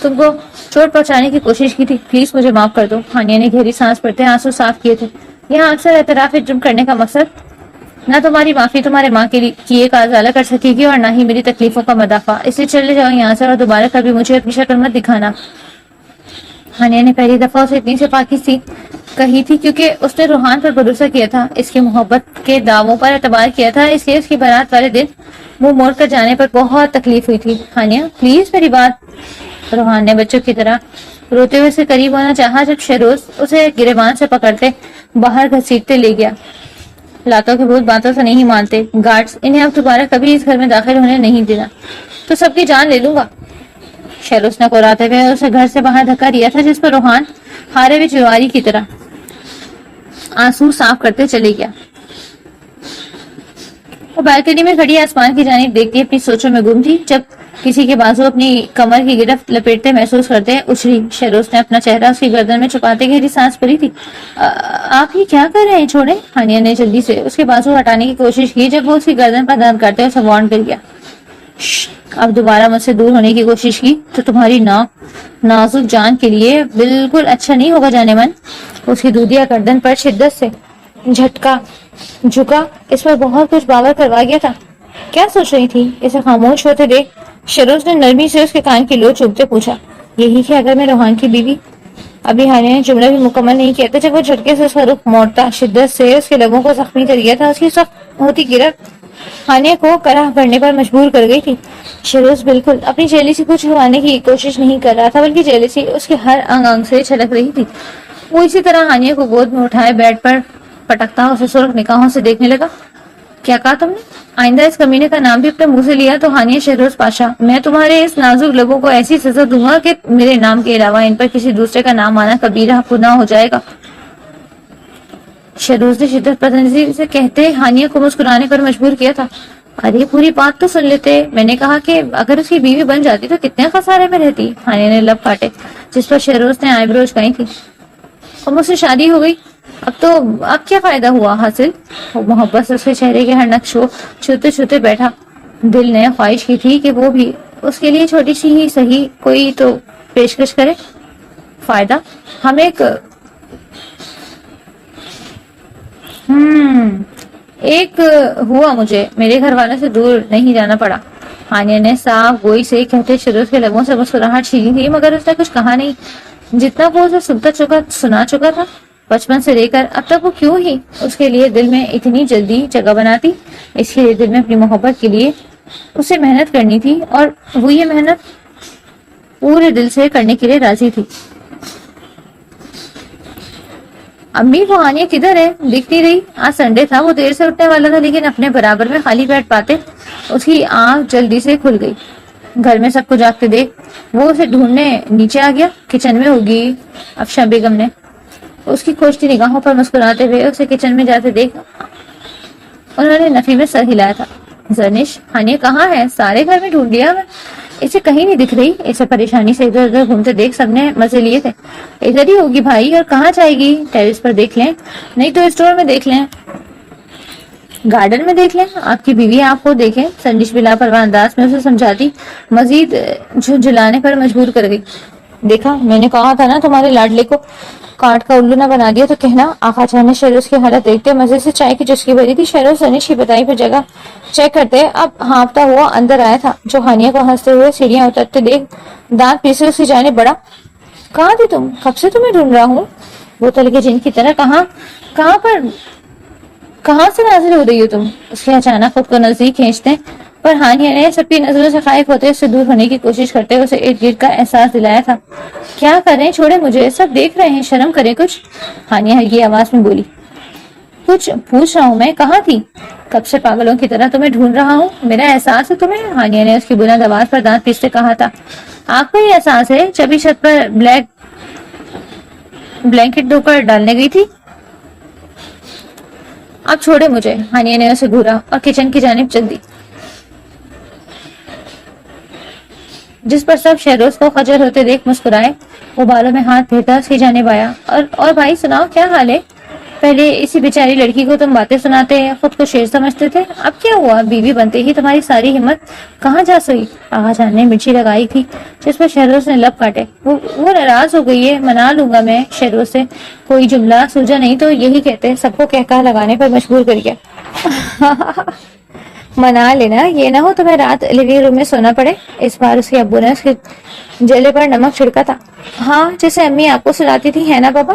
تم کو چوٹ پہنچانے کی کوشش کی تھی۔ پلیز مجھے معاف کر دو۔ ہانیہ نے گہری سانس پڑتے آنسو صاف کیے تھے۔ یہاں اکثر اعتراف جرم کرنے کا مقصد نہ تمہاری معافی تمہارے ماں کے لیے کا ازالہ کر سکے گی اور نہ ہی میری تکلیفوں کا مدافع، اس لیے چلے جاؤ یہاں سے اور دوبارہ کبھی مجھے اپنی شکل مت دکھانا۔ ہانیہ نے پہلی دفعہ اسے اتنی شفاقی سی کہی تھی کیونکہ اس نے روحان پر بھروسہ کیا تھا، اس کی محبت کے دعووں پر اعتبار کیا تھا، اس لیے اس کی بارات والے دن منہ موڑ کر جانے پر بہت تکلیف ہوئی تھی۔ ہانیہ پلیز میری بات۔ روحان نے بچوں کی طرح روتے ہوئے سے قریب ہونا چاہا جب شیروز اسے گریبان سے پکڑتے باہر گھسیٹتے لے گیا۔ لاتوں کے بھوت باتوں سے نہیں مانتے، گارڈز انہیں اب دوبارہ کبھی اس گھر میں داخل ہونے نہیں دینا، تو سب کی جان لے لوں گا۔ شیروز نے کوراتے ہوئے اسے گھر سے باہر دھکا دیا تھا، جس پر روحان ہارے ہوئے جواری کی طرح آنسو صاف کرتے چلے گیا۔ وہ بالکنی میں کھڑی آسمان کی جانب دیکھتی اپنی سوچوں میں گم تھی جب کسی کے بازو اپنی کمر کی گرفت لپیٹتے محسوس کرتے اچھلی۔ شیروز نے اپنا چہرہ اس کی گردن میں چھپاتے گہری سانس بھری تھی۔ آپ یہ کیا کر رہے ہیں؟ چھوڑیں۔ ہانیہ نے جلدی سے اس کے بازو ہٹانے کی کوشش کی جب وہ اس کی گردن پر دھن کرتے اسے وارن کر گیا۔ اب دوبارہ مجھ سے دور ہونے کی کوشش کی تو تمہاری نازک جان کے لیے بالکل اچھا نہیں ہوگا جانے من۔ اس کی دودھیا گردن پر شدت سے جھٹکا جھکا، اس پر بہت کچھ باور کروا گیا تھا۔ کیا سوچ رہی تھی؟ اسے خاموش ہوتے دیکھ شیروز نے نرمی سے اس کے کان کی لو چوبتے پوچھا۔ یہی کہ اگر میں روحان کی بیوی۔ ابھی ہانیہ نے جملہ بھی مکمل نہیں کیا تھا جب وہ جھٹکے سے اس کا رخ موڑتا شدت سے اس کے لبوں کو زخمی کر گیا تھا۔ اس کی سخت ہوتی گرفت ہانیہ کو کرہ بھرنے پر مجبور کر گئی تھی۔ شیروز بالکل اپنی جیلیسی کو چھپانے کی کوشش نہیں کر رہا تھا، بلکہ جیلیسی اس کے ہر انگ انگ سے چھلک رہی تھی۔ وہ اسی طرح ہانیہ کو گود میں اٹھائے بیڈ پر پٹکتا اسے سرخ نگاہوں سے دیکھنے لگا۔ کیا کہا تم نے؟ آئندہ اس کمینے کا نام بھی اپنے منہ سے لیا تو ہانیہ شیروز پاشا، میں تمہارے اس نازک لبوں کو ایسی سزا دوں گا کہ میرے نام کے علاوہ ان پر کسی دوسرے کا نام آنا کبیرہ گناہ ہو جائے گا۔ شیروز نے شدت پسندی سے کہتے ہانیہ کو مسکرانے پر مجبور کیا تھا۔ ارے پوری بات تو سن لیتے، میں نے کہا کہ اگر اس کی بیوی بن جاتی تو کتنے خسارے میں رہتی۔ ہانیہ نے لب کاٹے، جس پر شیروز نے آئی برو اچکائی تھی۔ اور مجھ سے شادی ہو گئی، اب کیا فائدہ ہوا حاصل؟ وہ محبت سے اس کے چہرے کے ہر نقش کو چھوتے چھوتے بیٹھا۔ دل نے خواہش کی تھی کہ وہ بھی اس کے لیے چھوٹی سی ہی صحیح کوئی تو پیشکش کرے۔ فائدہ؟ ہم ایک ہوا مجھے میرے گھر والوں سے دور نہیں جانا پڑا۔ ہانیہ نے صاف گوئی سے کہتے شیروز کے لبوں سے مسکراہٹ چھینی تھی، مگر اس نے کچھ کہا نہیں۔ جتنا وہ اسے سنا چکا تھا بچپن سے لے کر اب تک، وہ کیوں ہی اس کے لیے دل میں اتنی جلدی جگہ بناتی؟ اس کے لیے دل میں اپنی محبت کے لیے اسے محنت کرنی تھی، اور وہ یہ محنت پورے دل سے کرنے کے لیے راضی تھی۔ امی وہ ہانیہ کدھر ہے؟ دکھ نہیں رہی۔ آج سنڈے تھا، وہ دیر سے اٹھنے والا تھا، لیکن اپنے برابر میں خالی بیٹھ پاتے اس کی آنکھ جلدی سے کھل گئی۔ گھر میں سب کو جاگتے دیکھ وہ اسے ڈھونڈنے نیچے آ گیا۔ کچن میں ہوگی افشاں بیگم نے اس کی کھوجتی نگاہوں پر مسکراتے ہوئے اسے کچن میں جاتے دیکھ انہوں نے نفی میں سر ہلایا تھا. زرنش، ہانیہ کہاں ہے؟ سارے گھر میں ڈھونڈ لیا میں، اسے کہیں نہیں دکھ رہی. اسے پریشانی سے ادھر ادھر گھومتے دیکھ سب نے مزے لیے تھے. ادھر ہی ہوگی بھائی، اور کہاں جائے گی؟ ٹیرس پر دیکھ لیں، نہیں تو اسٹور میں دیکھ لیں، گارڈن میں دیکھ لیں. آپ کی بیوی آپ کو دیکھیں. سندیش بلا پرواہ انداز میں اسے سمجھاتی مزید جھلانے پر مجبور کر گئی. دیکھا، میں نے کہا تھا نا تمہارے لاڈلے کو کاٹ کا الو نہ بنا دیا تو کہنا. آقا جان نے شہروز کی حالت دیکھتے مزے سے چائے کی چسکی بھری تھی. شہروز زرنش کی بتائی پر جگہ چیک کرتے اب ہانپتا ہوا اندر آیا تھا، جو ہانیہ کو ہنستے ہوئے سیڑھیاں اترتے دیکھ دانت پیسے اس کی جانب بڑھا. کہاں تھی تم؟ کب سے تمہیں ڈھونڈ رہا ہوں. بوتل کے جن کی طرح. کہاں سے نازل ہو رہی ہو تم؟ اس کے اچانک خود کو نزدیک کھینچتے پر ہانیہ نے سب کی نظروں سے خائف ہوتے اس سے دور ہونے کی کوشش کرتے اسے ارد گرد کا احساس دلایا تھا. کیا کر رہے ہیں؟ چھوڑے مجھے، سب دیکھ رہے ہیں، شرم کرے کچھ. ہانیہ ہلکی آواز میں بولی. کچھ پوچھ رہا ہوں میں، کہاں تھی؟ کب سے پاگلوں کی طرح تمہیں ڈھونڈ رہا ہوں. میرا احساس ہے تمہیں. ہانیہ نے اس کی بلند آواز پر دانت پیستے کہا تھا. آپ کو یہ احساس ہے؟ چبی چھت پر بلینکٹ دھو کر ڈالنے گئی تھی. اب چھوڑے مجھے. ہانیہ نے اسے گھورا اور کچن کی جانب چل دی، جس پر سب شہروز کو خجل ہوتے دیکھ مسکرائے. وہ بالوں میں ہاتھ پھیرتا اس کی جانب آیا. اور بھائی سناؤ، کیا حال ہے؟ پہلے اسی بیچاری لڑکی کو تم باتیں سناتے خود کو شیر سمجھتے تھے، اب کیا ہوا؟ بیوی بنتے ہی تمہاری ساری ہمت کہاں جا سوئی؟ آقا جان نے مرچی لگائی تھی جس پر شہروز نے لب کاٹے. وہ ناراض ہو گئی ہے. منا لوں گا میں شہروز سے. کوئی جملہ سوجا نہیں تو یہی کہتے. سب کو کہہ کہا لگانے پر مجبور کر گیا. منا لینا، یہ نہ ہو تمہیں رات لیونگ روم میں سونا پڑے. اس بار اس کے ابو نے اس کے جلے پر نمک چھڑکا تھا. ہاں، جیسے امی آپ کو سلاتی تھی، ہے نا بابا؟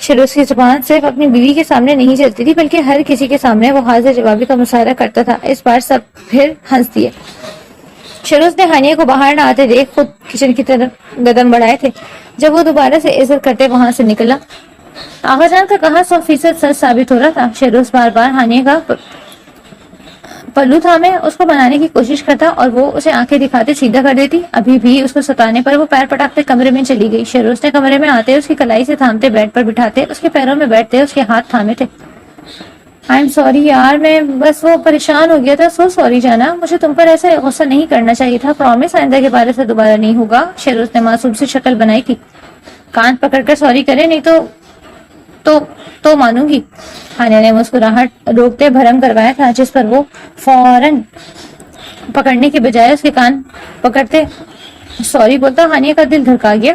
شہروز کی زبان صرف اپنی بیوی کے سامنے نہیں چلتی تھی بلکہ ہر کسی کے سامنے وہ حاضر جوابی کا مظاہرہ کرتا تھا. اس بار سب پھر ہنس دیے. شہروز نے ہانیہ کو باہر نہ آتے دیکھ خود کچن کی طرف قدم بڑھائے تھے. جب وہ دوبارہ سے عزت کرتے وہاں سے نکلا. آقا جان کا کہا 100% سچ ثابت ہو رہا تھا. شہروز بار بار ہانیہ کا پلو تھامے اس کو بنانے کی کوشش کرتا اور وہ اسے آنکھیں دکھاتے سیدھا کر دیتی. ابھی بھی اس کو ستانے پر وہ پیر پٹاکتے کمرے میں چلی گئی. شہروز نے کمرے میں آتے اس کی کلائی سے تھامتے بیڈ پر بٹھاتے اس کے پیروں میں بیٹھتے اس کے ہاتھ تھامے تھے. آئی ایم سوری یار، میں بس وہ پریشان ہو گیا تھا. سو سوری جانا، مجھے تم پر ایسے غصہ نہیں کرنا چاہیے تھا. پرامس آئندہ کے بارے سے دوبارہ نہیں ہوگا. شہروز نے معصوم سی شکل بنائی تھی. کان پکڑ کر سوری کرے، نہیں تو مانوں گی. ہانیہ نے مسکراہٹ روکتے بھرم کروایا تھا جس پر وہ فوراً پکڑنے کے بجائے اس کے کان پکڑتے سوری بولتا. ہانیہ کا دل دھڑکا گیا.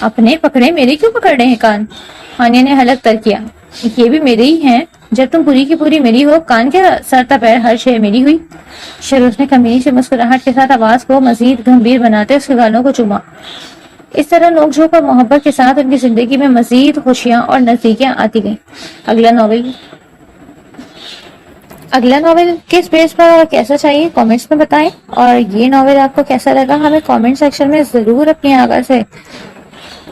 اپنے پکڑے، میرے کیوں پکڑ رہے ہیں کان؟ ہانیہ نے حلق تر کیا. یہ بھی میرے ہی ہیں. جب تم پوری کی پوری میری ہو، کان کے سر تا پیر ہر شے میری ہوئی. شہروز نے کمینی سے مسکراہٹ کے ساتھ آواز کو مزید گمبھیر بناتے اس کے گالوں کو چوما. اس طرح نوک جھوک اور محبت کے ساتھ ان کی زندگی میں مزید خوشیاں اور نزدیکیاں آتی گئیں. اگلا ناول کس بیس پر اور کیسا چاہیے کامنٹس میں بتائیں. اور یہ ناول آپ کو کیسا لگا ہمیں کامنٹ سیکشن میں ضرور اپنی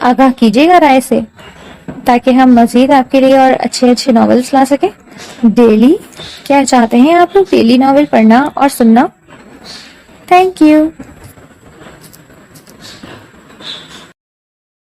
آگاہ کیجیے گا رائے سے، تاکہ ہم مزید آپ کے لیے اور اچھے ناولس لا سکیں. ڈیلی کیا چاہتے ہیں آپ لوگ؟ ڈیلی ناول پڑھنا اور سننا. Thank you.